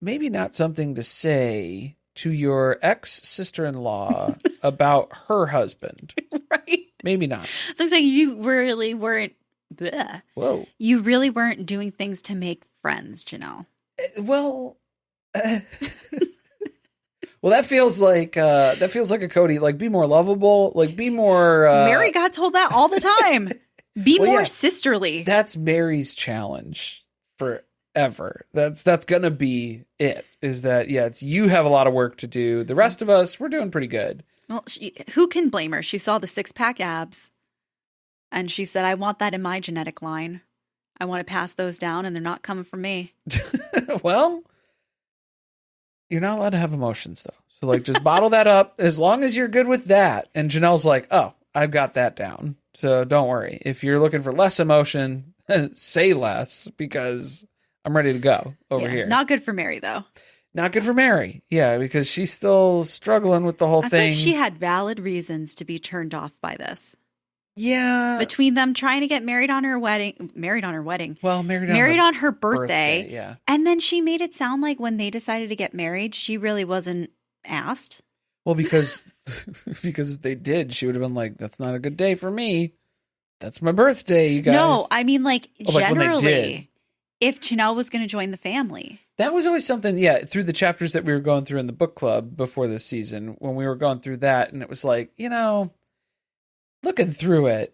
[SPEAKER 1] Maybe not something to say to your ex-sister-in-law about her husband.
[SPEAKER 2] Right.
[SPEAKER 1] Maybe not.
[SPEAKER 2] So I'm saying you really weren't,
[SPEAKER 1] Whoa.
[SPEAKER 2] You really weren't doing things to make friends, Janelle.
[SPEAKER 1] Well... Well, that feels like a Kody. Like, be more lovable. Like, be more.
[SPEAKER 2] Meri got told that all the time. Be more sisterly.
[SPEAKER 1] That's Meri's challenge forever. That's gonna be it. Is that it's you have a lot of work to do. The rest of us, we're doing pretty good.
[SPEAKER 2] Well, who can blame her? She saw the 6-pack abs, and she said, "I want that in my genetic line. I want to pass those down, and they're not coming from me."
[SPEAKER 1] Well. You're not allowed to have emotions, though. So, like, just bottle that up as long as you're good with that. And Janelle's like, oh, I've got that down. So don't worry. If you're looking for less emotion, say less because I'm ready to go over here.
[SPEAKER 2] Not good for Meri, though.
[SPEAKER 1] Not good for Meri. Yeah, because she's still struggling with the whole
[SPEAKER 2] I
[SPEAKER 1] thing.
[SPEAKER 2] thought she had valid reasons to be turned off by this.
[SPEAKER 1] Yeah.
[SPEAKER 2] Between them trying to get married on her wedding,
[SPEAKER 1] Well,
[SPEAKER 2] married on her birthday.
[SPEAKER 1] Yeah.
[SPEAKER 2] And then she made it sound like when they decided to get married, she really wasn't asked.
[SPEAKER 1] Well, because if they did, she would have been like, "That's not a good day for me. That's my birthday, you guys."
[SPEAKER 2] No, I mean, like,
[SPEAKER 1] like when they did.
[SPEAKER 2] generally, if Janelle was going to join the family.
[SPEAKER 1] That was always something, through the chapters that we were going through in the book club before this season, when we were going through that, and it was like, looking through it,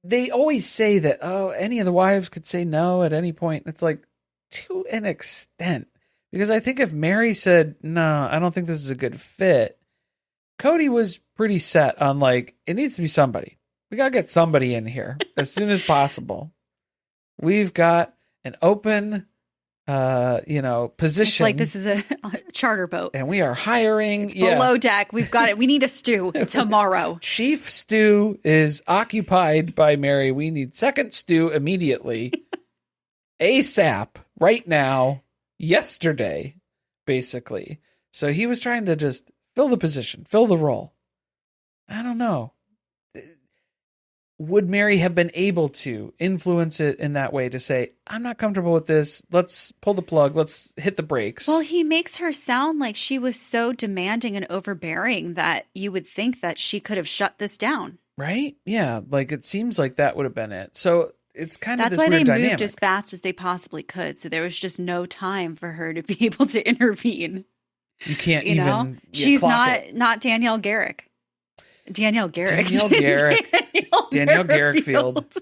[SPEAKER 1] they always say that, any of the wives could say no at any point. It's like, to an extent. Because I think if Meri said, no, I don't think this is a good fit, Kody was pretty set on, like, it needs to be somebody. We got to get somebody in here as soon as possible. We've got an open, position.
[SPEAKER 2] It's like this is a charter boat.
[SPEAKER 1] And we are hiring.
[SPEAKER 2] It's below deck. We've got it. We need a stew tomorrow.
[SPEAKER 1] Chief stew is occupied by Meri. We need second stew immediately. ASAP. Right now. Yesterday. Basically. So he was trying to just fill the position. Fill the role. I don't know. Would Meri have been able to influence it in that way to say, I'm not comfortable with this. Let's pull the plug. Let's hit the brakes.
[SPEAKER 2] Well, he makes her sound like she was so demanding and overbearing that you would think that she could have shut this down.
[SPEAKER 1] Right? Yeah. Like it seems like that would have been it. So it's kind of
[SPEAKER 2] That's
[SPEAKER 1] this
[SPEAKER 2] why
[SPEAKER 1] weird
[SPEAKER 2] they
[SPEAKER 1] dynamic.
[SPEAKER 2] moved as fast as they possibly could. So there was just no time for her to be able to intervene.
[SPEAKER 1] You can't
[SPEAKER 2] you know?
[SPEAKER 1] even.
[SPEAKER 2] She's
[SPEAKER 1] clock it.
[SPEAKER 2] not Danielle Garrick. Danielle Garrick.
[SPEAKER 1] Danielle Garrickfield.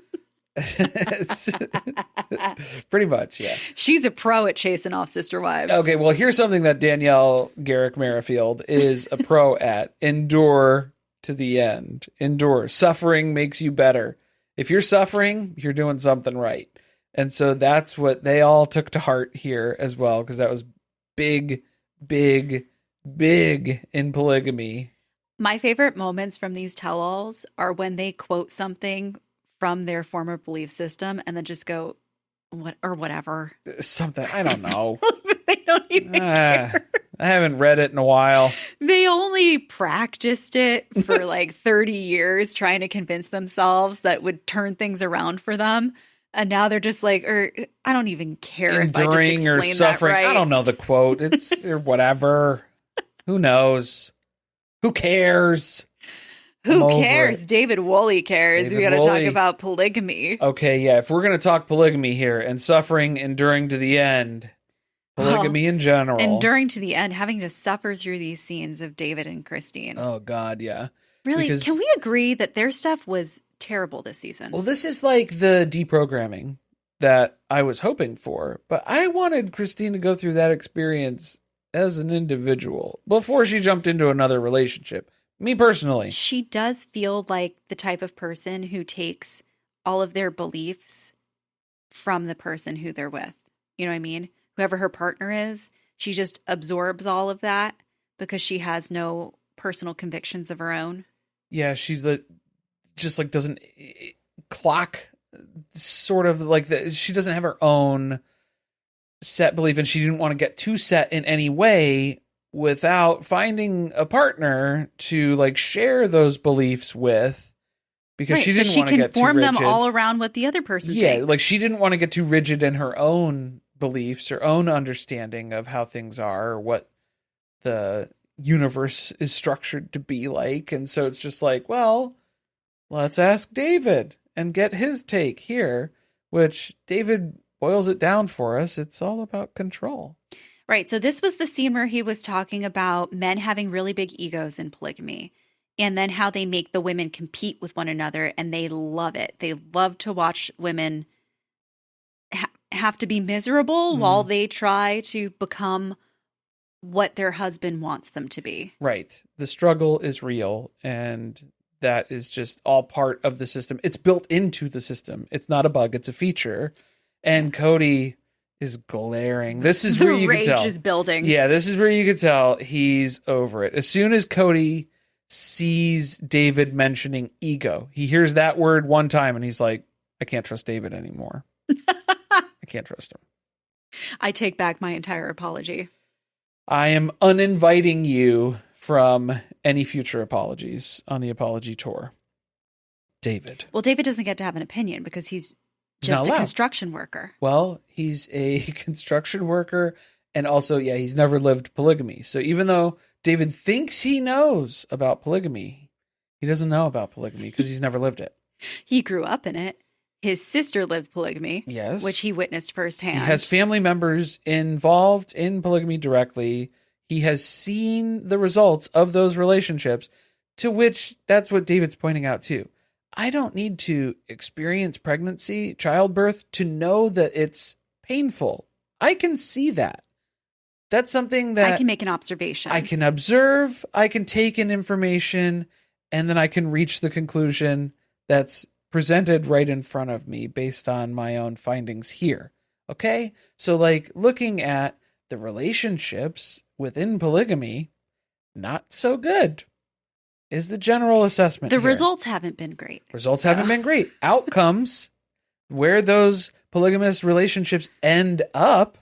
[SPEAKER 1] Pretty much, yeah.
[SPEAKER 2] She's a pro at chasing off sister wives.
[SPEAKER 1] Okay, well, here's something that Danielle Garrick Merrifield is a pro at. Endure to the end. Endure. Suffering makes you better. If you're suffering, you're doing something right. And so that's what they all took to heart here as well, because that was big, big, big in polygamy.
[SPEAKER 2] My favorite moments from these tell-alls are when they quote something from their former belief system and then just go, what or whatever.
[SPEAKER 1] Something, I don't know.
[SPEAKER 2] They don't even care.
[SPEAKER 1] I haven't read it in a while.
[SPEAKER 2] They only practiced it for like 30 years trying to convince themselves that would turn things around for them. And now they're just like, I don't even care
[SPEAKER 1] enduring
[SPEAKER 2] if I just
[SPEAKER 1] or
[SPEAKER 2] explain
[SPEAKER 1] suffering.
[SPEAKER 2] that right.
[SPEAKER 1] I don't know the quote. It's or whatever. Who knows? Who cares?
[SPEAKER 2] Who cares? David Woolley cares.
[SPEAKER 1] David
[SPEAKER 2] We got to
[SPEAKER 1] Woolley.
[SPEAKER 2] talk about polygamy.
[SPEAKER 1] Okay, yeah. If we're going to talk polygamy here and suffering, enduring to the end, polygamy in general.
[SPEAKER 2] Enduring to the end, having to suffer through these scenes of David and Christine.
[SPEAKER 1] Oh, God, yeah.
[SPEAKER 2] Really?
[SPEAKER 1] Because,
[SPEAKER 2] can we agree that their stuff was terrible this season?
[SPEAKER 1] well, this is like the deprogramming that I was hoping for. But I wanted Christine to go through that experience as an individual before she jumped into another relationship. Me personally.
[SPEAKER 2] She does feel like the type of person who takes all of their beliefs from the person who they're with. You know what I mean? Whoever her partner is, she just absorbs all of that because she has no personal convictions of her own.
[SPEAKER 1] Yeah, she just like doesn't clock sort of like she doesn't have her own set belief, and she didn't want to get too set in any way without finding a partner to like share those beliefs with, because she didn't want to get too rigid.
[SPEAKER 2] She can form them all around what the other person thinks.
[SPEAKER 1] Like she didn't want to get too rigid in her own beliefs, her own understanding of how things are, or what the universe is structured to be like. And so it's just like, well, let's ask David and get his take here, which David boils it down for us. It's all about control.
[SPEAKER 2] Right. So this was the scene where he was talking about men having really big egos in polygamy, and then how they make the women compete with one another, and they love it. They love to watch women have to be miserable while they try to become what their husband wants them to be.
[SPEAKER 1] Right. The struggle is real, and that is just all part of the system. It's built into the system. It's not a bug. It's a feature. And Kody is glaring. This is where you can tell. The
[SPEAKER 2] rage is building.
[SPEAKER 1] Yeah, this is where you can tell he's over it. As soon as Kody sees David mentioning ego, he hears that word one time and he's like, I can't trust David anymore. I can't trust him.
[SPEAKER 2] I take back my entire apology.
[SPEAKER 1] I am uninviting you from any future apologies on the apology tour. David.
[SPEAKER 2] Well, David doesn't get to have an opinion because he's just a construction worker.
[SPEAKER 1] Well, he's a construction worker, and also, yeah, he's never lived polygamy. So even though David thinks he knows about polygamy, he doesn't know about polygamy because he's never lived it.
[SPEAKER 2] He grew up in it. His sister lived polygamy,
[SPEAKER 1] yes,
[SPEAKER 2] which he witnessed firsthand.
[SPEAKER 1] He has family members involved in polygamy directly. He has seen the results of those relationships, to which that's what David's pointing out too. I don't need to experience pregnancy, childbirth, to know that it's painful. I can see that. That's something that
[SPEAKER 2] I can make an observation.
[SPEAKER 1] I can observe, I can take in information, and then I can reach the conclusion that's presented right in front of me based on my own findings here. Okay? So like looking at the relationships within polygamy, not so good is the general assessment.
[SPEAKER 2] The
[SPEAKER 1] here.
[SPEAKER 2] Results haven't been great.
[SPEAKER 1] Haven't been great. Outcomes, where those polygamous relationships end up,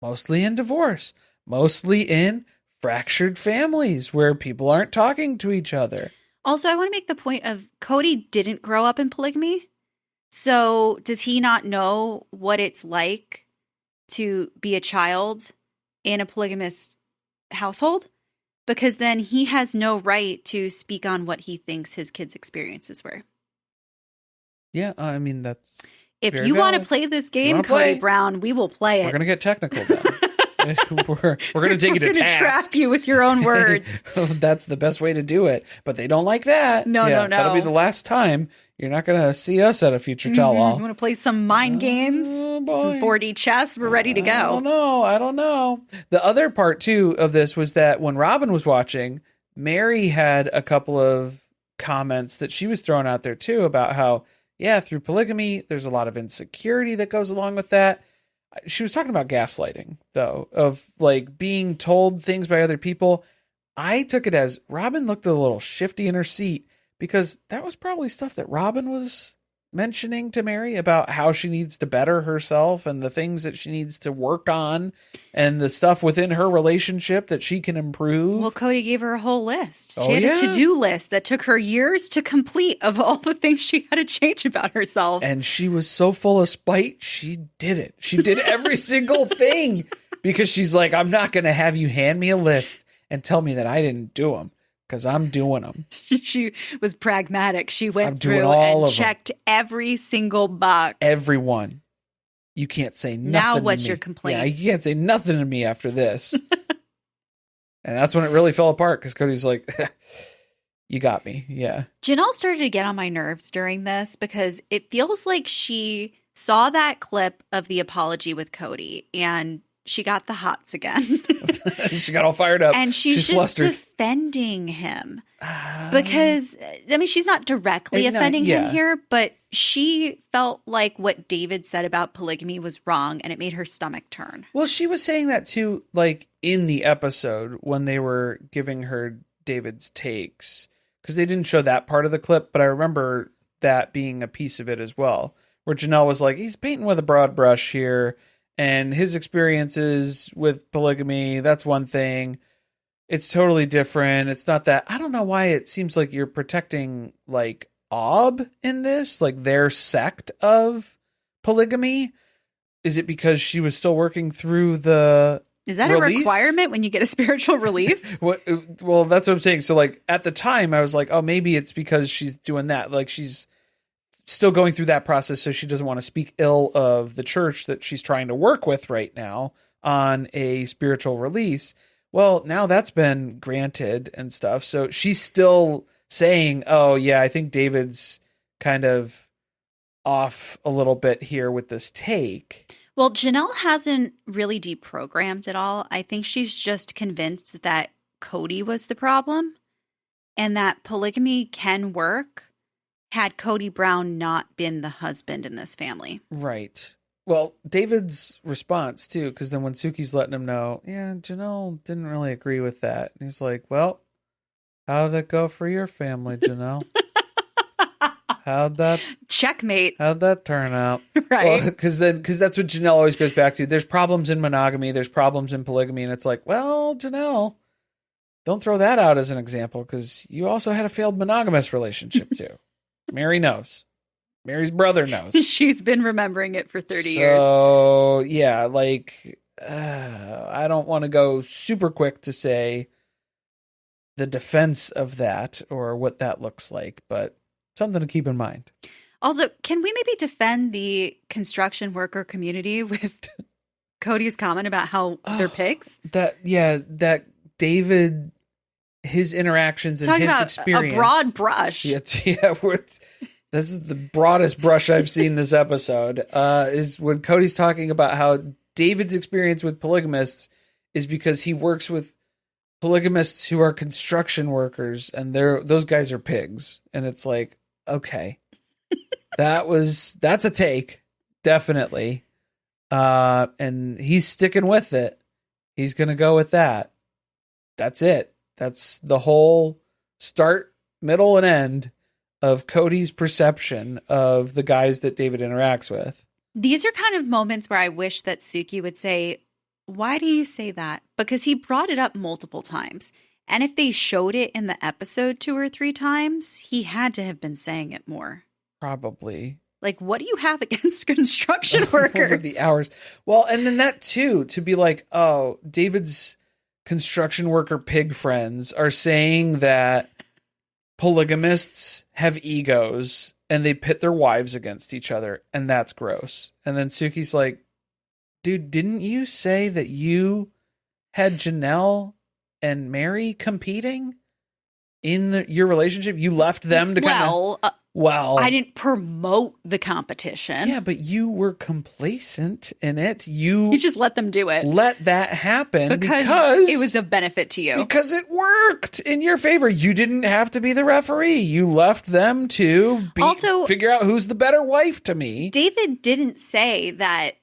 [SPEAKER 1] mostly in divorce, mostly in fractured families where people aren't talking to each other.
[SPEAKER 2] Also, I want to make the point of Kody didn't grow up in polygamy. So does he not know what it's like to be a child in a polygamous household? Because then he has no right to speak on what he thinks his kids' experiences were.
[SPEAKER 1] Yeah, I mean, that's
[SPEAKER 2] If you want to play this game, Kody Brown, we will play it.
[SPEAKER 1] We're going to get technical then. we're going to take you to task.
[SPEAKER 2] Trap you with your own words.
[SPEAKER 1] That's the best way to do it. But they don't like that.
[SPEAKER 2] No.
[SPEAKER 1] That'll be the last time. You're not going to see us at a future tell-all.
[SPEAKER 2] You want to play some mind games? Some 4D chess? We're ready to go.
[SPEAKER 1] I don't know. The other part, too, of this was that when Robin was watching, Meri had a couple of comments that she was throwing out there, too, about how, yeah, through polygamy, there's a lot of insecurity that goes along with that. She was talking about gaslighting, though, of like being told things by other people. I took it as Robin looked a little shifty in her seat because that was probably stuff that Robin was mentioning to Meri about how she needs to better herself and the things that she needs to work on and the stuff within her relationship that she can improve.
[SPEAKER 2] Well, Kody gave her a whole list. She had a to-do list that took her years to complete of all the things she had to change about herself.
[SPEAKER 1] And she was so full of spite, she did it. She did every single thing because she's like, I'm not going to have you hand me a list and tell me that I didn't do them. Because I'm doing them.
[SPEAKER 2] She was pragmatic. She went through and checked every single box.
[SPEAKER 1] Everyone. You can't say nothing
[SPEAKER 2] now
[SPEAKER 1] to
[SPEAKER 2] what's
[SPEAKER 1] me.
[SPEAKER 2] your complaint?
[SPEAKER 1] Yeah, you can't say nothing to me after this. And that's when it really fell apart because Kody's like, you got me. Yeah.
[SPEAKER 2] Janelle started to get on my nerves during this because it feels like she saw that clip of the apology with Kody and she got the hots again.
[SPEAKER 1] She got all fired up.
[SPEAKER 2] And she's just
[SPEAKER 1] flustered.
[SPEAKER 2] Defending him. Because, I mean, she's not directly offending him here, but she felt like what David said about polygamy was wrong and it made her stomach turn.
[SPEAKER 1] Well, she was saying that too, like in the episode when they were giving her David's takes. Because they didn't show that part of the clip, but I remember that being a piece of it as well. Where Janelle was like, he's painting with a broad brush here. And his experiences with polygamy, that's one thing. It's totally different. It's not that. I don't know why it seems like you're protecting like Ob in this, like their sect of polygamy. Is it because she was still working through the
[SPEAKER 2] Is that
[SPEAKER 1] release?
[SPEAKER 2] A requirement when you get a spiritual release?
[SPEAKER 1] Well, that's what I'm saying. So like at the time I was like, oh, maybe it's because she's doing that. Like she's still going through that process, so she doesn't want to speak ill of the church that she's trying to work with right now on a spiritual release. Well, now that's been granted and stuff. So she's still saying, oh, yeah, I think David's kind of off a little bit here with this take.
[SPEAKER 2] Well, Janelle hasn't really deprogrammed at all. I think she's just convinced that Kody was the problem and that polygamy can work had Kody Brown not been the husband in this family.
[SPEAKER 1] Right. Well, David's response, too, because then when Suki's letting him know, yeah, Janelle didn't really agree with that. And he's like, well, how did it go for your family, Janelle? How'd that
[SPEAKER 2] Checkmate.
[SPEAKER 1] turn out?
[SPEAKER 2] Right.
[SPEAKER 1] Because that's what Janelle always goes back to. There's problems in monogamy. There's problems in polygamy. And it's like, well, Janelle, don't throw that out as an example because you also had a failed monogamous relationship too. Meri knows. Meri's brother knows.
[SPEAKER 2] She's been remembering it for 30 years.
[SPEAKER 1] So, yeah, like, I don't want to go super quick to say the defense of that or what that looks like, but something to keep in mind.
[SPEAKER 2] Also, can we maybe defend the construction worker community with Kody's comment about how they're pigs?
[SPEAKER 1] That David, his interactions and
[SPEAKER 2] Talking
[SPEAKER 1] his
[SPEAKER 2] about
[SPEAKER 1] experience.
[SPEAKER 2] a broad brush.
[SPEAKER 1] This is the broadest brush I've seen this episode, is when Kody's talking about how David's experience with polygamists is because he works with polygamists who are construction workers, and those guys are pigs. And it's like, okay, that's a take, definitely. And he's sticking with it. He's going to go with that. That's it. That's the whole start, middle, and end of Kody's perception of the guys that David interacts with.
[SPEAKER 2] These are kind of moments where I wish that Suki would say, why do you say that? Because he brought it up multiple times. And if they showed it in the episode 2 or 3 times, he had to have been saying it more.
[SPEAKER 1] Probably.
[SPEAKER 2] Like, what do you have against construction workers?
[SPEAKER 1] Over the hours. Well, and then that too, to be like, oh, David's construction worker pig friends are saying that polygamists have egos and they pit their wives against each other, and that's gross. And then Suki's like, dude, didn't you say that you had Janelle and Meri competing in your relationship? You left them to
[SPEAKER 2] I didn't promote the competition.
[SPEAKER 1] Yeah, but you were complacent in it. You
[SPEAKER 2] just let them do it.
[SPEAKER 1] Let that happen
[SPEAKER 2] because it was a benefit to you.
[SPEAKER 1] Because it worked in your favor. You didn't have to be the referee. You left them to figure out who's the better wife to me.
[SPEAKER 2] David didn't say that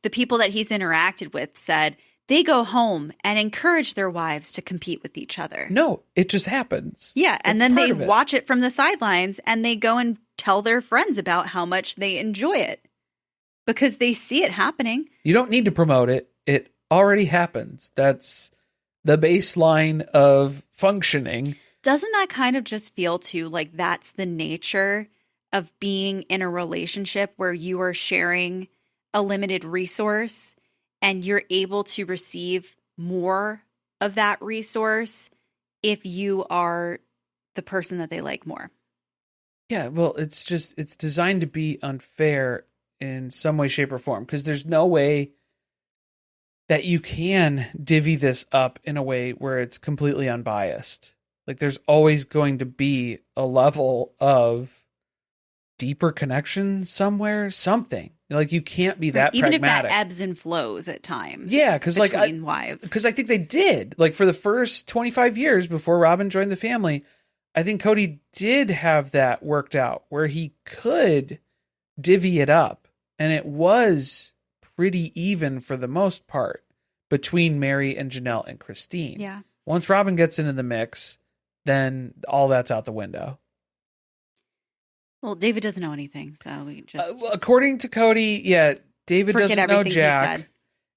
[SPEAKER 2] the people that he's interacted with said they go home and encourage their wives to compete with each other.
[SPEAKER 1] No, it just happens.
[SPEAKER 2] Yeah, and then they watch it from the sidelines and they go and tell their friends about how much they enjoy it because they see it happening.
[SPEAKER 1] You don't need to promote it. It already happens. That's the baseline of functioning.
[SPEAKER 2] Doesn't that kind of just feel too like that's the nature of being in a relationship where you are sharing a limited resource and you're able to receive more of that resource if you are the person that they like more?
[SPEAKER 1] Yeah, well, it's designed to be unfair in some way, shape, or form, because there's no way that you can divvy this up in a way where it's completely unbiased. Like, there's always going to be a level of deeper connection somewhere, something. Like, you can't be that
[SPEAKER 2] even
[SPEAKER 1] pragmatic.
[SPEAKER 2] If that ebbs and flows at times.
[SPEAKER 1] Yeah, because
[SPEAKER 2] wives.
[SPEAKER 1] Because I think they did. Like, for the first 25 years before Robin joined the family, I think Kody did have that worked out where he could divvy it up, and it was pretty even for the most part between Meri and Janelle and Christine.
[SPEAKER 2] Yeah. Once
[SPEAKER 1] Robin gets into the mix, then all that's out the window.
[SPEAKER 2] Well, David doesn't know anything, so we just...
[SPEAKER 1] according to Kody, yeah, David doesn't know Jack.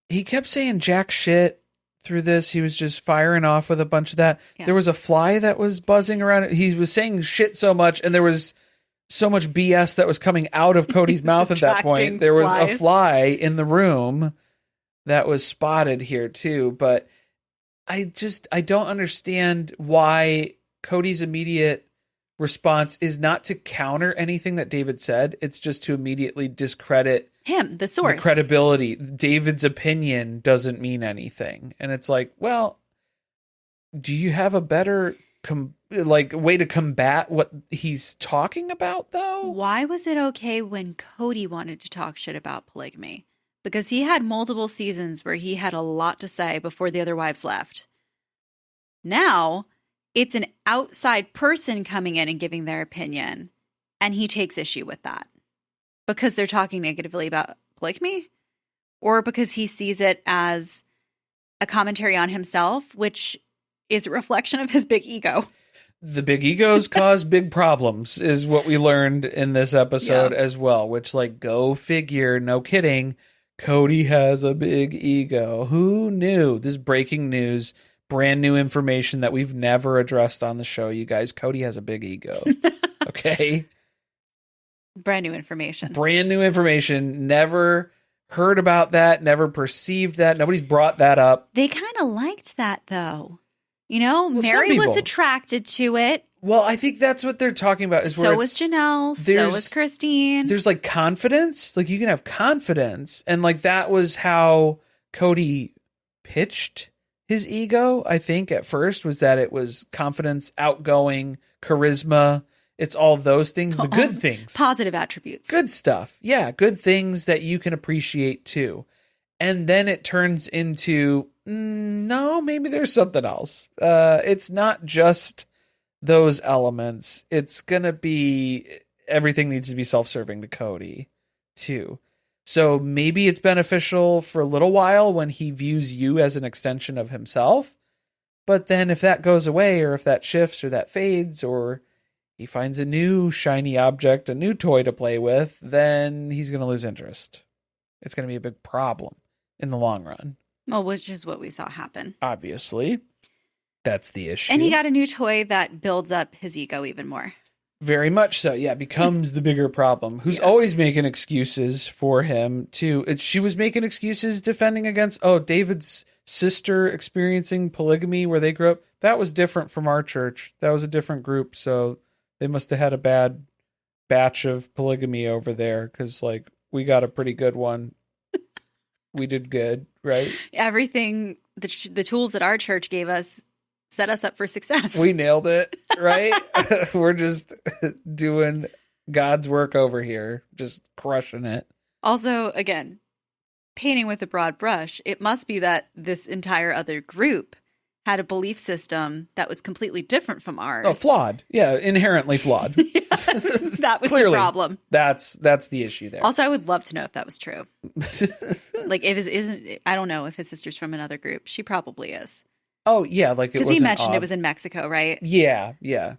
[SPEAKER 1] He kept saying Jack shit through this. He was just firing off with a bunch of that. Yeah. There was a fly that was buzzing around. He was saying shit so much, and there was so much BS that was coming out of Cody's mouth at that point. There was a fly in the room that was spotted here, too. But I don't understand why Cody's immediate response is not to counter anything that David said. It's just to immediately discredit
[SPEAKER 2] him, the source.
[SPEAKER 1] The credibility. David's opinion doesn't mean anything. And it's like, well, do you have a better way to combat what he's talking about, though?
[SPEAKER 2] Why was it okay when Kody wanted to talk shit about polygamy? Because he had multiple seasons where he had a lot to say before the other wives left. Now it's an outside person coming in and giving their opinion, and he takes issue with that because they're talking negatively about polygamy, or because he sees it as a commentary on himself, which is a reflection of his big ego.
[SPEAKER 1] the big egos cause big problems is what we learned in this episode as well, which, like, go figure, no kidding. Kody has a big ego. Who knew? This is breaking news, brand new information that we've never addressed on the show, you guys. Kody has a big ego. Okay?
[SPEAKER 2] Brand new information.
[SPEAKER 1] Brand new information. Never heard about that, never perceived that. Nobody's brought that up.
[SPEAKER 2] They kind of liked that, though. You know,
[SPEAKER 1] Well,
[SPEAKER 2] Meri was attracted to it.
[SPEAKER 1] Well, I think that's what they're talking about.
[SPEAKER 2] So was Janelle. So was Christine.
[SPEAKER 1] There's, like, confidence. Like, you can have confidence. And, like, that was how Kody pitched his ego, I think, at first, was that it was confidence, outgoing, charisma. It's all those things, the good things.
[SPEAKER 2] Positive attributes.
[SPEAKER 1] Good stuff. Yeah, good things that you can appreciate, too. And then it turns into, no, maybe there's something else. It's not just those elements. It's going to be, everything needs to be self-serving to Kody, too. So maybe it's beneficial for a little while when he views you as an extension of himself. But then if that goes away, or if that shifts, or that fades, or he finds a new shiny object, a new toy to play with, then he's going to lose interest. It's going to be a big problem in the long run.
[SPEAKER 2] Well, which is what we saw happen.
[SPEAKER 1] Obviously. That's the issue.
[SPEAKER 2] And he got a new toy that builds up his ego even more.
[SPEAKER 1] Very much so. Yeah, becomes the bigger problem. Who's always making excuses for him, too. She was making excuses defending against, David's sister experiencing polygamy where they grew up. That was different from our church. That was a different group, so they must have had a bad batch of polygamy over there, because, like, we got a pretty good one. We did good, right?
[SPEAKER 2] Everything, the tools that our church gave us set us up for success.
[SPEAKER 1] We nailed it, right? We're just doing God's work over here, just crushing it.
[SPEAKER 2] Also, again, painting with a broad brush, it must be that this entire other group had a belief system that was completely different from ours.
[SPEAKER 1] Oh, flawed. Yeah, inherently flawed.
[SPEAKER 2] That was
[SPEAKER 1] Clearly,
[SPEAKER 2] the problem.
[SPEAKER 1] That's the issue there.
[SPEAKER 2] Also, I would love to know if that was true. Like, if it isn't, I don't know if his sister's from another group. She probably is.
[SPEAKER 1] Oh, yeah, like it was.
[SPEAKER 2] Because he mentioned it was in Mexico, right?
[SPEAKER 1] Yeah, yeah.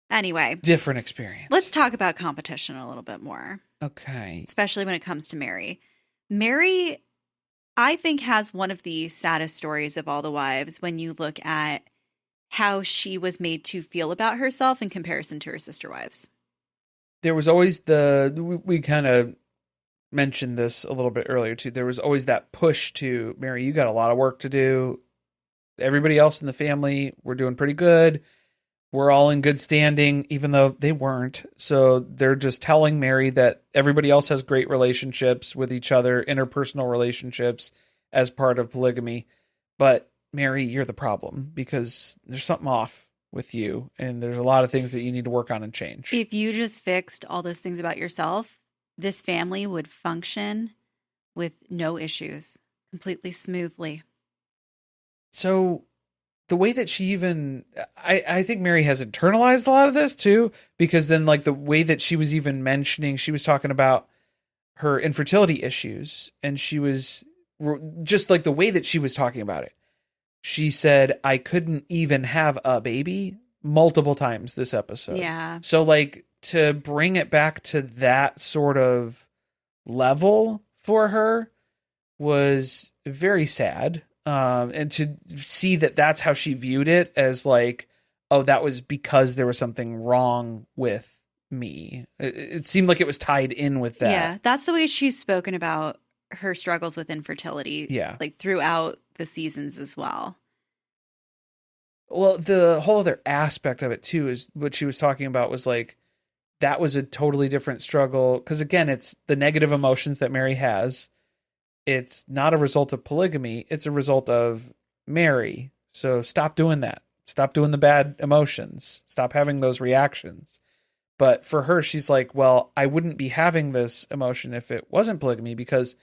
[SPEAKER 2] Anyway.
[SPEAKER 1] Different experience.
[SPEAKER 2] Let's talk about competition a little bit more.
[SPEAKER 1] Okay.
[SPEAKER 2] Especially when it comes to Meri. Meri, I think, has one of the saddest stories of all the wives when you look at how she was made to feel about herself in comparison to her sister wives.
[SPEAKER 1] There was always we kind of mentioned this a little bit earlier too. There was always that push to, Meri, you got a lot of work to do. Everybody else in the family, we're doing pretty good. We're all in good standing, even though they weren't. So they're just telling Meri that everybody else has great relationships with each other, interpersonal relationships as part of polygamy. But Meri, you're the problem because there's something off with you. And there's a lot of things that you need to work on and change.
[SPEAKER 2] If you just fixed all those things about yourself, this family would function with no issues, completely smoothly.
[SPEAKER 1] So the way that she even, I think Meri has internalized a lot of this too, because then, like, the way that she was even mentioning, she was talking about her infertility issues, and she was just like the way that she was talking about it. She said, I couldn't even have a baby multiple times this episode.
[SPEAKER 2] Yeah.
[SPEAKER 1] So, like, to bring it back to that sort of level for her was very sad. And to see that that's how she viewed it, as like, oh, that was because there was something wrong with me. It seemed like it was tied in with that.
[SPEAKER 2] Yeah, that's the way she's spoken about her struggles with infertility.
[SPEAKER 1] Yeah.
[SPEAKER 2] Like throughout the seasons as well.
[SPEAKER 1] Well, the whole other aspect of it too is what she was talking about was like, that was a totally different struggle. Because again, it's the negative emotions that Meri has. It's not a result of polygamy. It's a result of Meri. So stop doing that. Stop doing the bad emotions. Stop having those reactions. But for her, she's like, well, I wouldn't be having this emotion if it wasn't polygamy, because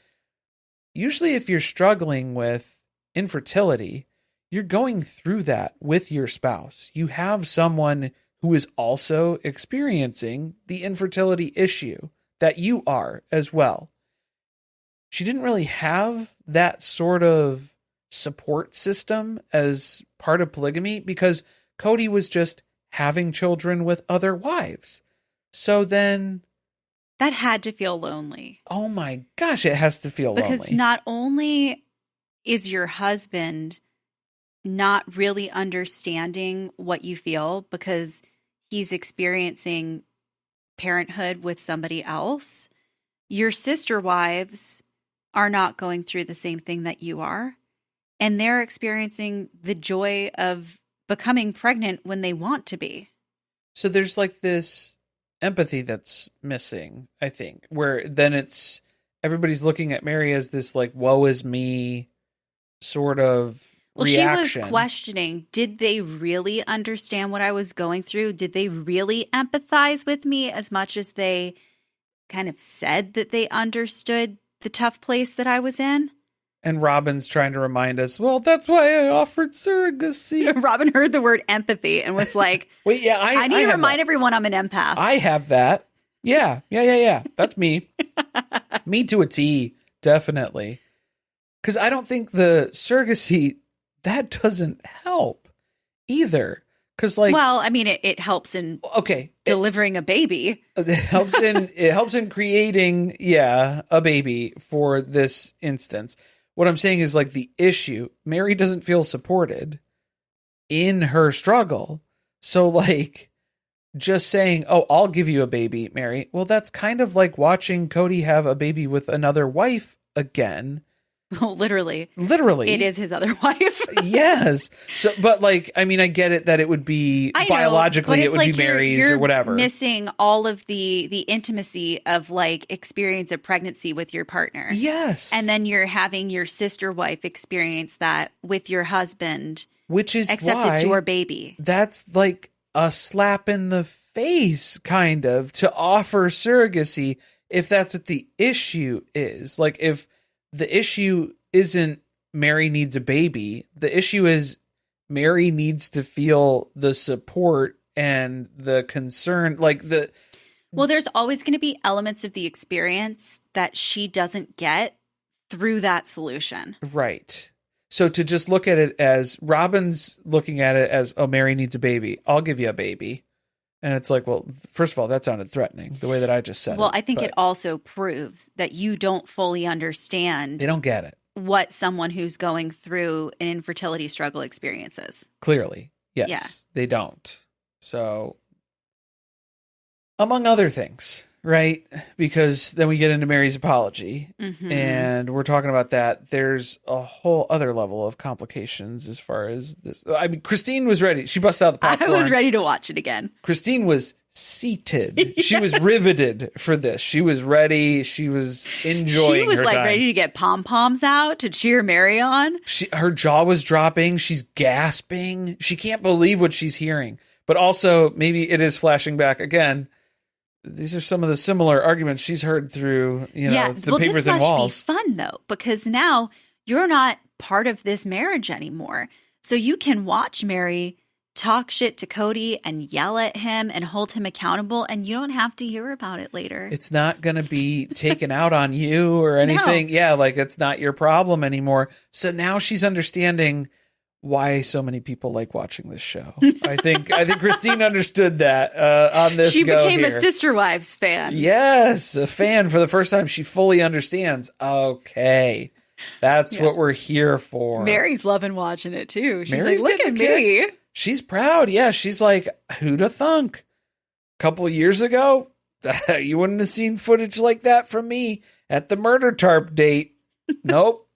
[SPEAKER 1] usually if you're struggling with infertility, you're going through that with your spouse. You have someone who is also experiencing the infertility issue that you are as well. She didn't really have that sort of support system as part of polygamy, because Kody was just having children with other wives. So then,
[SPEAKER 2] that had to feel lonely.
[SPEAKER 1] oh my gosh, it has to feel
[SPEAKER 2] because
[SPEAKER 1] lonely.
[SPEAKER 2] not only is your husband not really understanding what you feel because he's experiencing parenthood with somebody else, your sister wives are not going through the same thing that you are. And they're experiencing the joy of becoming pregnant when they want to be.
[SPEAKER 1] So there's like this empathy that's missing, I think, where then it's everybody's looking at Meri as this like woe is me sort of reaction.
[SPEAKER 2] She was questioning, did they really understand what I was going through? Did they really empathize with me as much as they kind of said that they understood the tough place that I was in?
[SPEAKER 1] And Robin's trying to remind us, well, that's why I offered surrogacy.
[SPEAKER 2] Robin heard the word empathy and was like,
[SPEAKER 1] wait, yeah,
[SPEAKER 2] I need to remind everyone I'm an empath.
[SPEAKER 1] I have that. Yeah. That's me. Me to a T, definitely. Because I don't think the surrogacy, that doesn't help either. Because like,
[SPEAKER 2] well, I mean, it helps in delivering a baby.
[SPEAKER 1] It helps in creating, a baby for this instance. What I'm saying is like the issue, Meri doesn't feel supported in her struggle. So like just saying, oh, I'll give you a baby, Meri. Well, that's kind of like watching Kody have a baby with another wife again.
[SPEAKER 2] Well, literally. It is his other wife.
[SPEAKER 1] Yes. So, but like, I mean, I get it that it would be biologically, it would be Meri's or whatever.
[SPEAKER 2] Missing all of the intimacy of like experience of pregnancy with your partner.
[SPEAKER 1] Yes.
[SPEAKER 2] And then you're having your sister wife experience that with your husband.
[SPEAKER 1] Which is
[SPEAKER 2] except
[SPEAKER 1] why
[SPEAKER 2] it's your baby.
[SPEAKER 1] That's like a slap in the face, kind of, to offer surrogacy if that's what the issue is. Like if the issue isn't Meri needs a baby. The issue is Meri needs to feel the support and the concern. Well,
[SPEAKER 2] there's always going to be elements of the experience that she doesn't get through that solution.
[SPEAKER 1] Right. So to just look at it as Robin's looking at it as, oh, Meri needs a baby. I'll give you a baby. And it's like, well, first of all, that sounded threatening, the way that I just said it.
[SPEAKER 2] Well, I think it also proves that you don't fully understand.
[SPEAKER 1] They don't get it.
[SPEAKER 2] What someone who's going through an infertility struggle experiences.
[SPEAKER 1] Clearly. Yes. They don't. So, among other things, right? Because then we get into Meri's apology, and we're talking about that. There's a whole other level of complications as far as this. I mean, Christine was ready. She busted out the popcorn.
[SPEAKER 2] I was ready to watch it again.
[SPEAKER 1] Christine was seated. She was riveted for this. She was ready. She was enjoying her time.
[SPEAKER 2] She was like ready to get pom-poms out to cheer Meri on.
[SPEAKER 1] Her jaw was dropping. She's gasping. She can't believe what she's hearing. But also, maybe it is flashing back again. These are some of the similar arguments she's heard through, the Papers and Walls.
[SPEAKER 2] This must be fun, though, because now you're not part of this marriage anymore. So you can watch Meri talk shit to Kody and yell at him and hold him accountable, and you don't have to hear about it later.
[SPEAKER 1] It's not going to be taken out on you or anything. No. Yeah, like it's not your problem anymore. So now she's understanding why so many people like watching this show. I think Christine understood that on this.
[SPEAKER 2] She became a Sister Wives fan.
[SPEAKER 1] Yes, a fan for the first time. She fully understands. Okay, that's what we're here for.
[SPEAKER 2] Meri's loving watching it too. She's Meri's like, look at me.
[SPEAKER 1] She's proud. Yeah, she's like, who'd have thunk? A couple of years ago, you wouldn't have seen footage like that from me at the murder tarp date. Nope,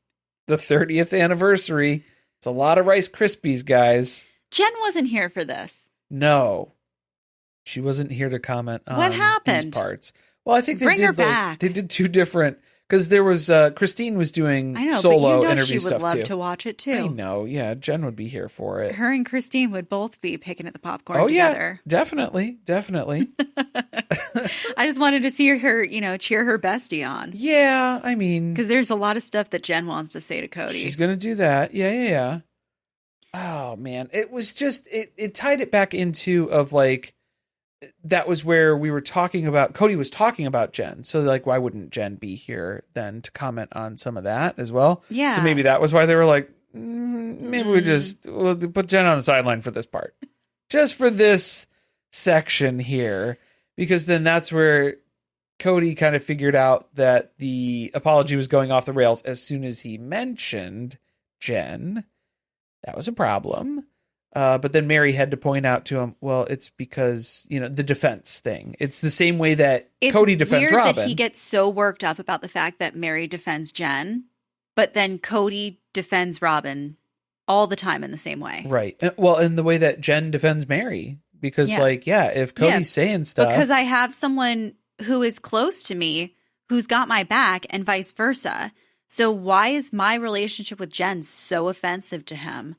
[SPEAKER 1] the 30th anniversary. It's a lot of Rice Krispies, guys.
[SPEAKER 2] Jen wasn't here for this.
[SPEAKER 1] No. She wasn't here to comment on
[SPEAKER 2] what happened?
[SPEAKER 1] These parts. Well, I think
[SPEAKER 2] Bring her back.
[SPEAKER 1] They did two different, because there was, Christine was doing solo interview stuff too.
[SPEAKER 2] She would love to watch it too.
[SPEAKER 1] I know, yeah. Jen would be here for it.
[SPEAKER 2] Her and Christine would both be picking at the popcorn together.
[SPEAKER 1] Yeah, definitely.
[SPEAKER 2] I just wanted to see her, cheer her bestie on.
[SPEAKER 1] Yeah, I mean.
[SPEAKER 2] Because there's a lot of stuff that Jen wants to say to Kody.
[SPEAKER 1] She's going to do that. Yeah. Oh, man. It was just, it tied it back into of like, that was where we were talking about, Kody was talking about Jen. So like, why wouldn't Jen be here then to comment on some of that as well?
[SPEAKER 2] Yeah.
[SPEAKER 1] So maybe that was why they were like, maybe we'll put Jen on the sideline for this part. just for this section here, because then that's where Kody kind of figured out that the apology was going off the rails as soon as he mentioned Jen. That was a problem. But then Meri had to point out to him, well, it's because, the defense thing. It's the same way that Kody defends Robin.
[SPEAKER 2] It's weird that he gets so worked up about the fact that Meri defends Jen, but then Kody defends Robin all the time in the same way.
[SPEAKER 1] Right. Well, in the way that Jen defends Meri. Because, if Cody's saying stuff...
[SPEAKER 2] Because I have someone who is close to me who's got my back and vice versa. So why is my relationship with Jen so offensive to him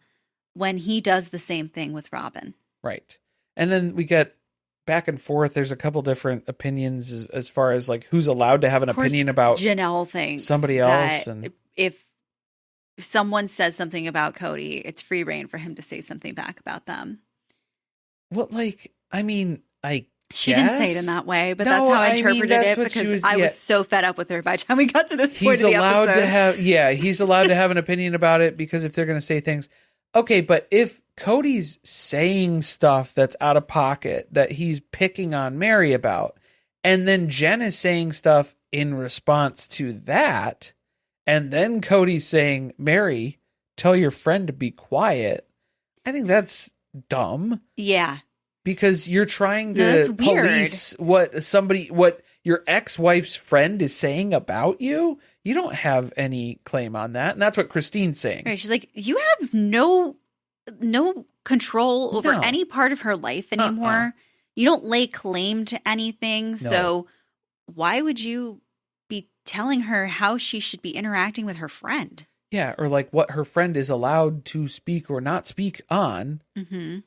[SPEAKER 2] when he does the same thing with Robin?
[SPEAKER 1] Right. And then we get back and forth. There's a couple different opinions as far as like who's allowed to have an opinion about
[SPEAKER 2] Janelle thinks
[SPEAKER 1] somebody else. And
[SPEAKER 2] if someone says something about Kody, it's free reign for him to say something back about them.
[SPEAKER 1] Well,
[SPEAKER 2] she didn't say it in that way, but that's how I interpreted it because I was so fed up with her by the time we got to this point of the episode.
[SPEAKER 1] He's allowed to have an opinion about it because if they're going to say things, okay, but if Cody's saying stuff that's out of pocket that he's picking on Meri about, and then Jen is saying stuff in response to that, and then Cody's saying, Meri, tell your friend to be quiet, I think that's dumb.
[SPEAKER 2] Yeah.
[SPEAKER 1] Because you're trying to police what your ex-wife's friend is saying about you. You don't have any claim on that. And that's what Christine's saying.
[SPEAKER 2] Right. She's like, you have no control over any part of her life anymore. You don't lay claim to anything. No. So why would you be telling her how she should be interacting with her friend?
[SPEAKER 1] Yeah. Or like what her friend is allowed to speak or not speak on.
[SPEAKER 2] Mm-hmm.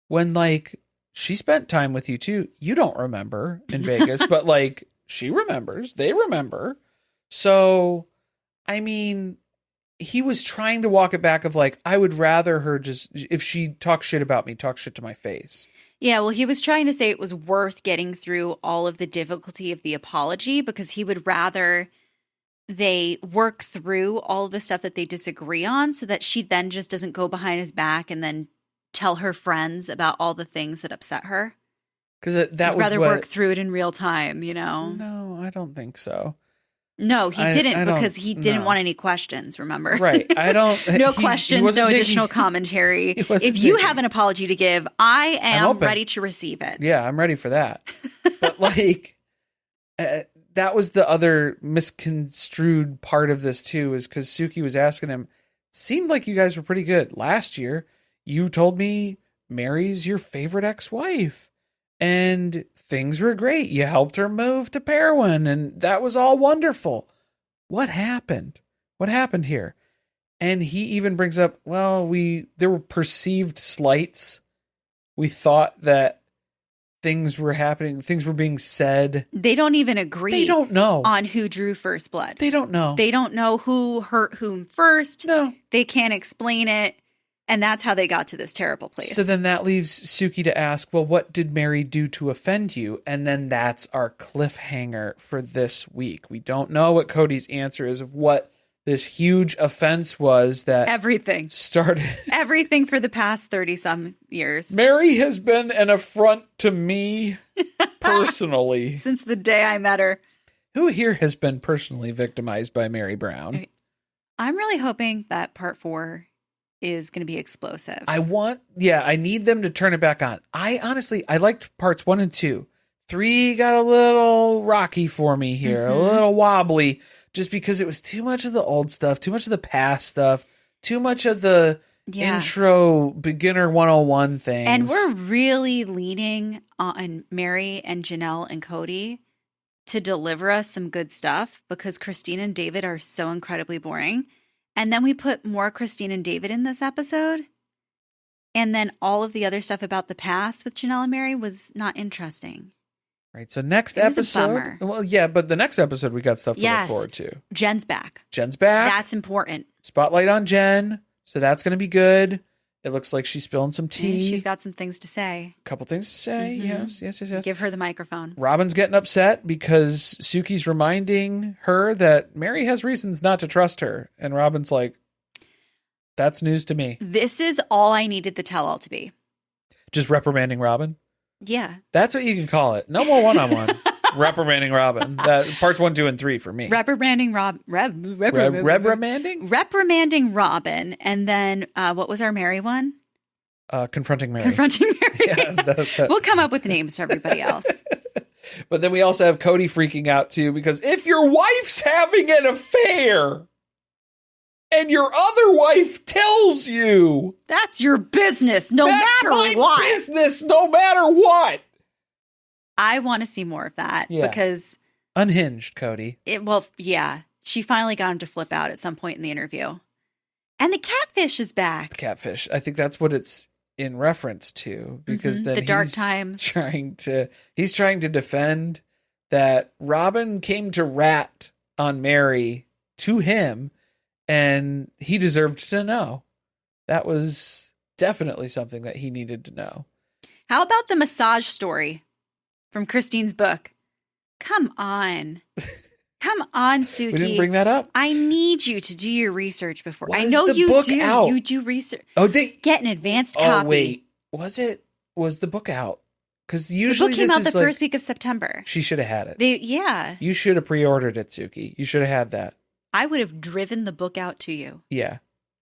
[SPEAKER 1] When, like, she spent time with you, too. You don't remember in Vegas, but, like, she remembers. They remember. So, I mean, he was trying to walk it back of, like, I would rather her just, if she talks shit about me, talk shit to my face.
[SPEAKER 2] Yeah, well, he was trying to say it was worth getting through all of the difficulty of the apology because he would rather they work through all of the stuff that they disagree on so that she then just doesn't go behind his back and then tell her friends about all the things that upset her.
[SPEAKER 1] Because that was
[SPEAKER 2] rather work through it in real time,
[SPEAKER 1] No, I don't think so.
[SPEAKER 2] No, he didn't because he didn't want any questions, remember?
[SPEAKER 1] Right. I don't...
[SPEAKER 2] No questions, no additional commentary. If you have an apology to give, I am ready to receive it.
[SPEAKER 1] Yeah, I'm ready for that. But like, that was the other misconstrued part of this too, is because Suki was asking him, seemed like you guys were pretty good last year. You told me Meri's your favorite ex-wife and things were great. You helped her move to Parowan and that was all wonderful. What happened? What happened here? And he even brings up, well, there were perceived slights. We thought that things were happening. Things were being said.
[SPEAKER 2] They don't even agree.
[SPEAKER 1] They don't know
[SPEAKER 2] on who drew first blood.
[SPEAKER 1] They don't know.
[SPEAKER 2] They don't know who hurt whom first.
[SPEAKER 1] No.
[SPEAKER 2] They can't explain it. And that's how they got to this terrible place.
[SPEAKER 1] So then that leaves Suki to ask, well, what did Meri do to offend you? And then that's our cliffhanger for this week. We don't know what Cody's answer is of what this huge offense was that
[SPEAKER 2] everything
[SPEAKER 1] started.
[SPEAKER 2] Everything for the past 30-some years.
[SPEAKER 1] Meri has been an affront to me personally.
[SPEAKER 2] Since the day I met her.
[SPEAKER 1] Who here has been personally victimized by Meri Brown?
[SPEAKER 2] I'm really hoping that part 4 is going to be explosive.
[SPEAKER 1] I need them to turn it back on. I liked parts 1 and 2. 3 got a little rocky for me here, a little wobbly, just because it was too much of the old stuff, too much of the past stuff, too much of the intro beginner 101 things.
[SPEAKER 2] And we're really leaning on Meri and Janelle and Kody to deliver us some good stuff because Christine and David are so incredibly boring. And then we put more Christine and David in this episode. And then all of the other stuff about the past with Janelle and Meri was not interesting.
[SPEAKER 1] Right. So next episode. Well, yeah, but the next episode we got stuff to look forward to.
[SPEAKER 2] Jen's back.
[SPEAKER 1] That's
[SPEAKER 2] important.
[SPEAKER 1] Spotlight on Jen. So that's going to be good. It looks like she's spilling some tea.
[SPEAKER 2] She's got some things to say.
[SPEAKER 1] A couple things to say. Yes.
[SPEAKER 2] Give her the microphone.
[SPEAKER 1] Robin's getting upset because Suki's reminding her that Meri has reasons not to trust her. And Robin's like, that's news to me.
[SPEAKER 2] This is all I needed the tell-all to be.
[SPEAKER 1] Just reprimanding Robin?
[SPEAKER 2] Yeah.
[SPEAKER 1] That's what you can call it. No more one-on-one. Reprimanding Robin. That parts 1, 2, and 3 for me.
[SPEAKER 2] Reprimanding
[SPEAKER 1] Reprimanding?
[SPEAKER 2] Reprimanding Robin. And then what was our Meri one?
[SPEAKER 1] Confronting Meri.
[SPEAKER 2] Confronting Meri.
[SPEAKER 1] Yeah,
[SPEAKER 2] We'll come up with names for everybody else.
[SPEAKER 1] But then we also have Kody freaking out too, because if your wife's having an affair and your other wife tells you,
[SPEAKER 2] that's your business, no
[SPEAKER 1] that's
[SPEAKER 2] matter
[SPEAKER 1] my
[SPEAKER 2] what.
[SPEAKER 1] business, no matter what.
[SPEAKER 2] I want to see more of that because
[SPEAKER 1] unhinged Kody.
[SPEAKER 2] She finally got him to flip out at some point in the interview. And the catfish is back.
[SPEAKER 1] The catfish. I think that's what it's in reference to, because then
[SPEAKER 2] the dark times.
[SPEAKER 1] He's trying to defend that Robin came to rat on Meri to him, and he deserved to know. That was definitely something that he needed to know.
[SPEAKER 2] How about the massage story from Christine's book? Come on. Come on, Suki.
[SPEAKER 1] We didn't bring that up.
[SPEAKER 2] I need you to do your research before.
[SPEAKER 1] Was
[SPEAKER 2] I know
[SPEAKER 1] the
[SPEAKER 2] you
[SPEAKER 1] book
[SPEAKER 2] do.
[SPEAKER 1] out?
[SPEAKER 2] You do research.
[SPEAKER 1] Oh,
[SPEAKER 2] get an advanced copy.
[SPEAKER 1] Oh, wait. Was the book out? Because
[SPEAKER 2] The
[SPEAKER 1] usually
[SPEAKER 2] book came
[SPEAKER 1] this
[SPEAKER 2] out
[SPEAKER 1] is
[SPEAKER 2] the first week of September.
[SPEAKER 1] She should have had it.
[SPEAKER 2] Yeah.
[SPEAKER 1] You should have pre-ordered it, Suki. You should have had that.
[SPEAKER 2] I would have driven the book out to you.
[SPEAKER 1] Yeah.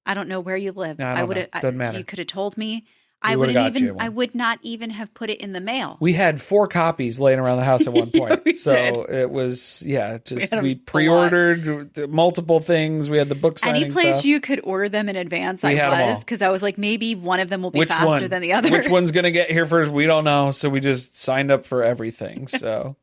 [SPEAKER 2] I don't know where you live.
[SPEAKER 1] No, I don't know. Doesn't matter.
[SPEAKER 2] You could have told me.
[SPEAKER 1] I would
[SPEAKER 2] not even have put it in the mail.
[SPEAKER 1] We had 4 copies laying around the house at one point.
[SPEAKER 2] We
[SPEAKER 1] so
[SPEAKER 2] did.
[SPEAKER 1] it was, we pre-ordered multiple things. We had the book signing
[SPEAKER 2] Any place
[SPEAKER 1] stuff.
[SPEAKER 2] you could order them in advance, because I was like, maybe one of them will be faster than the other.
[SPEAKER 1] Which one's going to get here first? We don't know. So we just signed up for everything. So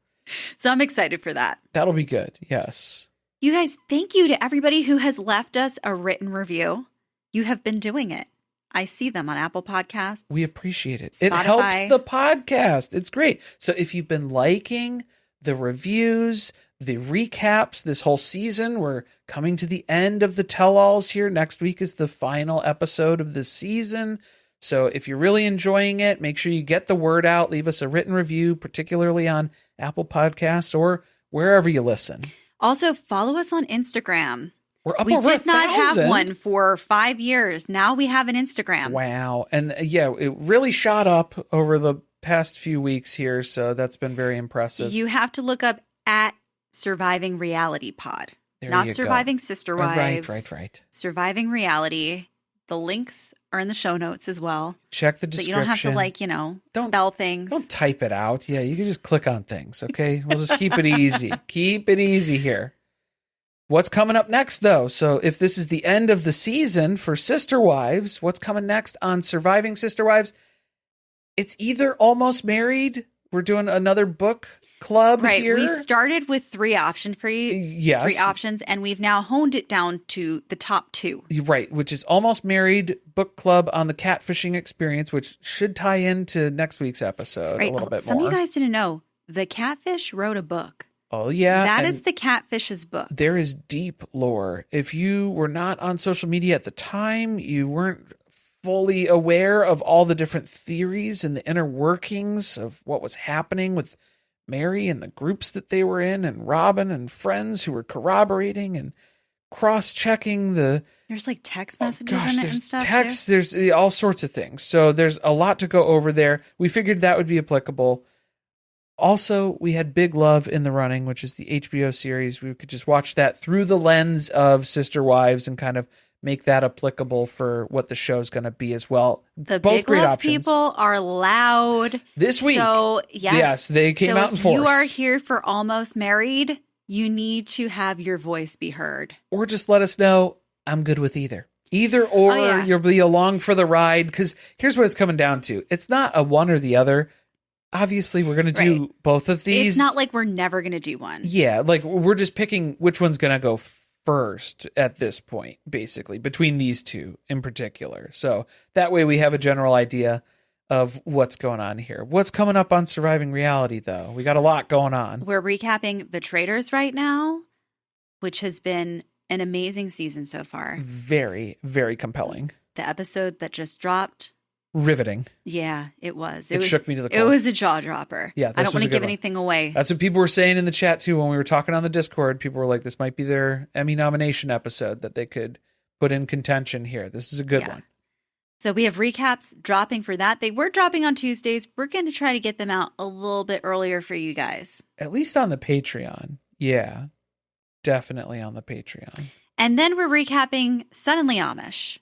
[SPEAKER 2] I'm excited for that.
[SPEAKER 1] That'll be good. Yes.
[SPEAKER 2] You guys, thank you to everybody who has left us a written review. You have been doing it. I see them on Apple Podcasts.
[SPEAKER 1] We appreciate it.
[SPEAKER 2] Spotify.
[SPEAKER 1] It helps the podcast. It's great. So if you've been liking the reviews, the recaps this whole season, we're coming to the end of the tell-alls here. Next week is the final episode of the season. So if you're really enjoying it, make sure you get the word out. Leave us a written review, particularly on Apple Podcasts or wherever you listen.
[SPEAKER 2] Also, follow us on Instagram.
[SPEAKER 1] We're up
[SPEAKER 2] we
[SPEAKER 1] over
[SPEAKER 2] did not
[SPEAKER 1] 1,000.
[SPEAKER 2] have one for 5 years. Now we have an Instagram.
[SPEAKER 1] Wow. And it really shot up over the past few weeks here. So that's been very impressive.
[SPEAKER 2] You have to look up at Surviving Reality Pod.
[SPEAKER 1] There
[SPEAKER 2] not
[SPEAKER 1] you
[SPEAKER 2] Surviving
[SPEAKER 1] go.
[SPEAKER 2] Sister Wives.
[SPEAKER 1] Right.
[SPEAKER 2] Surviving Reality. The links are in the show notes as well.
[SPEAKER 1] Check the description.
[SPEAKER 2] So you don't have to spell things.
[SPEAKER 1] Don't type it out. Yeah, you can just click on things. Okay. We'll just keep it easy. Keep it easy here. What's coming up next, though? So if this is the end of the season for Sister Wives, what's coming next on Surviving Sister Wives? It's either Almost Married. We're doing another book club here.
[SPEAKER 2] We started with 3 options for you.
[SPEAKER 1] Yes.
[SPEAKER 2] 3 options, and we've now honed it down to the top 2.
[SPEAKER 1] Right, which is Almost Married book club on the catfishing experience, which should tie into next week's episode a little bit
[SPEAKER 2] Some
[SPEAKER 1] more.
[SPEAKER 2] of you guys didn't know, the catfish wrote a book.
[SPEAKER 1] Oh, yeah.
[SPEAKER 2] That is the catfish's book.
[SPEAKER 1] There is deep lore. If you were not on social media at the time, you weren't fully aware of all the different theories and the inner workings of what was happening with Meri and the groups that they were in, and Robin and friends who were corroborating and cross-checking
[SPEAKER 2] there's like text messages in it and stuff.
[SPEAKER 1] Text, there's all sorts of things. So there's a lot to go over there. We figured that would be applicable. Also, we had Big Love in the Running, which is the HBO series. We could just watch that through the lens of Sister Wives and kind of make that applicable for what the show's going to be as well.
[SPEAKER 2] The
[SPEAKER 1] Both
[SPEAKER 2] Big
[SPEAKER 1] great
[SPEAKER 2] Love
[SPEAKER 1] options.
[SPEAKER 2] people are loud.
[SPEAKER 1] This week.
[SPEAKER 2] So,
[SPEAKER 1] yes, they came out in force.
[SPEAKER 2] If you are here for Almost Married, you need to have your voice be heard.
[SPEAKER 1] Or just let us know, I'm good with either. Either or, you'll be along for the ride. Because here's what it's coming down to. It's not a one or the other. Obviously, we're going to do both of these.
[SPEAKER 2] It's not like we're never going to do one.
[SPEAKER 1] Yeah, like we're just picking which one's going to go first at this point, basically, between these two in particular. So that way we have a general idea of what's going on here. What's coming up on Surviving Reality, though? We got a lot going on.
[SPEAKER 2] We're recapping The Traitors right now, which has been an amazing season so far.
[SPEAKER 1] Very, very compelling.
[SPEAKER 2] The episode that just dropped.
[SPEAKER 1] Riveting.
[SPEAKER 2] Yeah, it was.
[SPEAKER 1] It shook me to the core.
[SPEAKER 2] It was a jaw dropper.
[SPEAKER 1] Yeah,
[SPEAKER 2] I don't want to give anything away.
[SPEAKER 1] That's what people were saying in the chat too when we were talking on the Discord. People were like, "This might be their Emmy nomination episode that they could put in contention here. This is a good one."
[SPEAKER 2] So we have recaps dropping for that. They were dropping on Tuesdays. We're going to try to get them out a little bit earlier for you guys.
[SPEAKER 1] At least on the Patreon. Yeah, definitely on the Patreon.
[SPEAKER 2] And then we're recapping Suddenly Amish,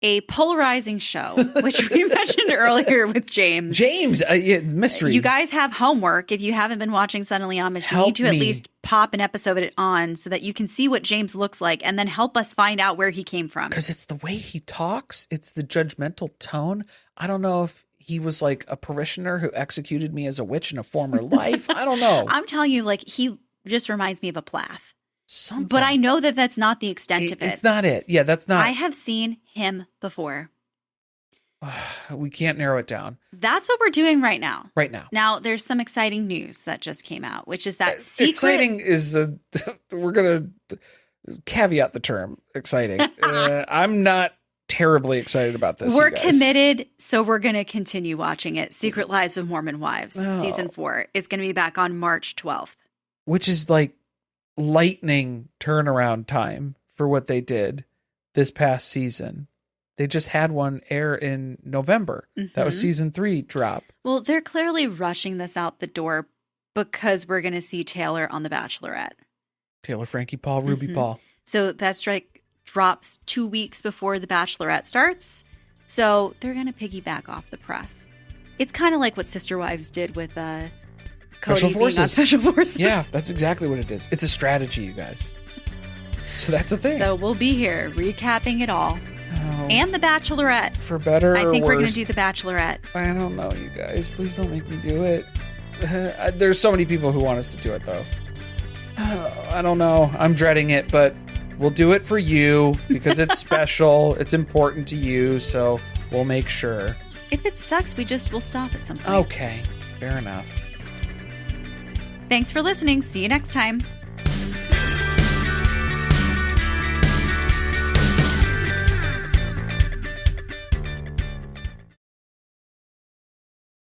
[SPEAKER 2] a polarizing show, which we mentioned earlier with James.
[SPEAKER 1] Mystery.
[SPEAKER 2] You guys have homework. If you haven't been watching Suddenly Amish, you need to at least pop an episode on so that you can see what James looks like and then help us find out where he came from.
[SPEAKER 1] Because it's the way he talks. It's the judgmental tone. I don't know if he was like a parishioner who executed me as a witch in a former life. I don't know.
[SPEAKER 2] I'm telling you, like, he just reminds me of a Plath.
[SPEAKER 1] Something.
[SPEAKER 2] But I know that that's not the extent of it.
[SPEAKER 1] It's not it. Yeah, that's not.
[SPEAKER 2] I have seen him before.
[SPEAKER 1] We can't narrow it down.
[SPEAKER 2] That's what we're doing right now.
[SPEAKER 1] Right now.
[SPEAKER 2] Now, there's some exciting news that just came out, which is that secret.
[SPEAKER 1] Exciting is we're going to caveat the term exciting. I'm not terribly excited about this.
[SPEAKER 2] We're committed, so we're going to continue watching it. Secret Lives of Mormon Wives, season 4 is going to be back on March 12th.
[SPEAKER 1] Which is like lightning turnaround time for what they did this past season. They just had one air in November. Mm-hmm. That was season 3 drop.
[SPEAKER 2] Well, they're clearly rushing this out the door because we're going to see Taylor on The Bachelorette.
[SPEAKER 1] Taylor, Frankie Paul, Ruby Paul.
[SPEAKER 2] So that strike drops 2 weeks before The Bachelorette starts. So they're going to piggyback off the press. It's kind of like what Sister Wives did with Kody
[SPEAKER 1] Special Forces.
[SPEAKER 2] Being on Special Forces.
[SPEAKER 1] Yeah, that's exactly what it is. It's a strategy, you guys. So that's a thing.
[SPEAKER 2] So we'll be here recapping it all. Oh, and The Bachelorette.
[SPEAKER 1] For better or worse.
[SPEAKER 2] I think we're going to do The Bachelorette.
[SPEAKER 1] I don't know, you guys. Please don't make me do it. There's so many people who want us to do it, though. I don't know. I'm dreading it, but we'll do it for you because it's special. It's important to you, so we'll make sure.
[SPEAKER 2] If it sucks, we'll stop at some point.
[SPEAKER 1] Okay. Fair enough.
[SPEAKER 2] Thanks for listening. See you next time.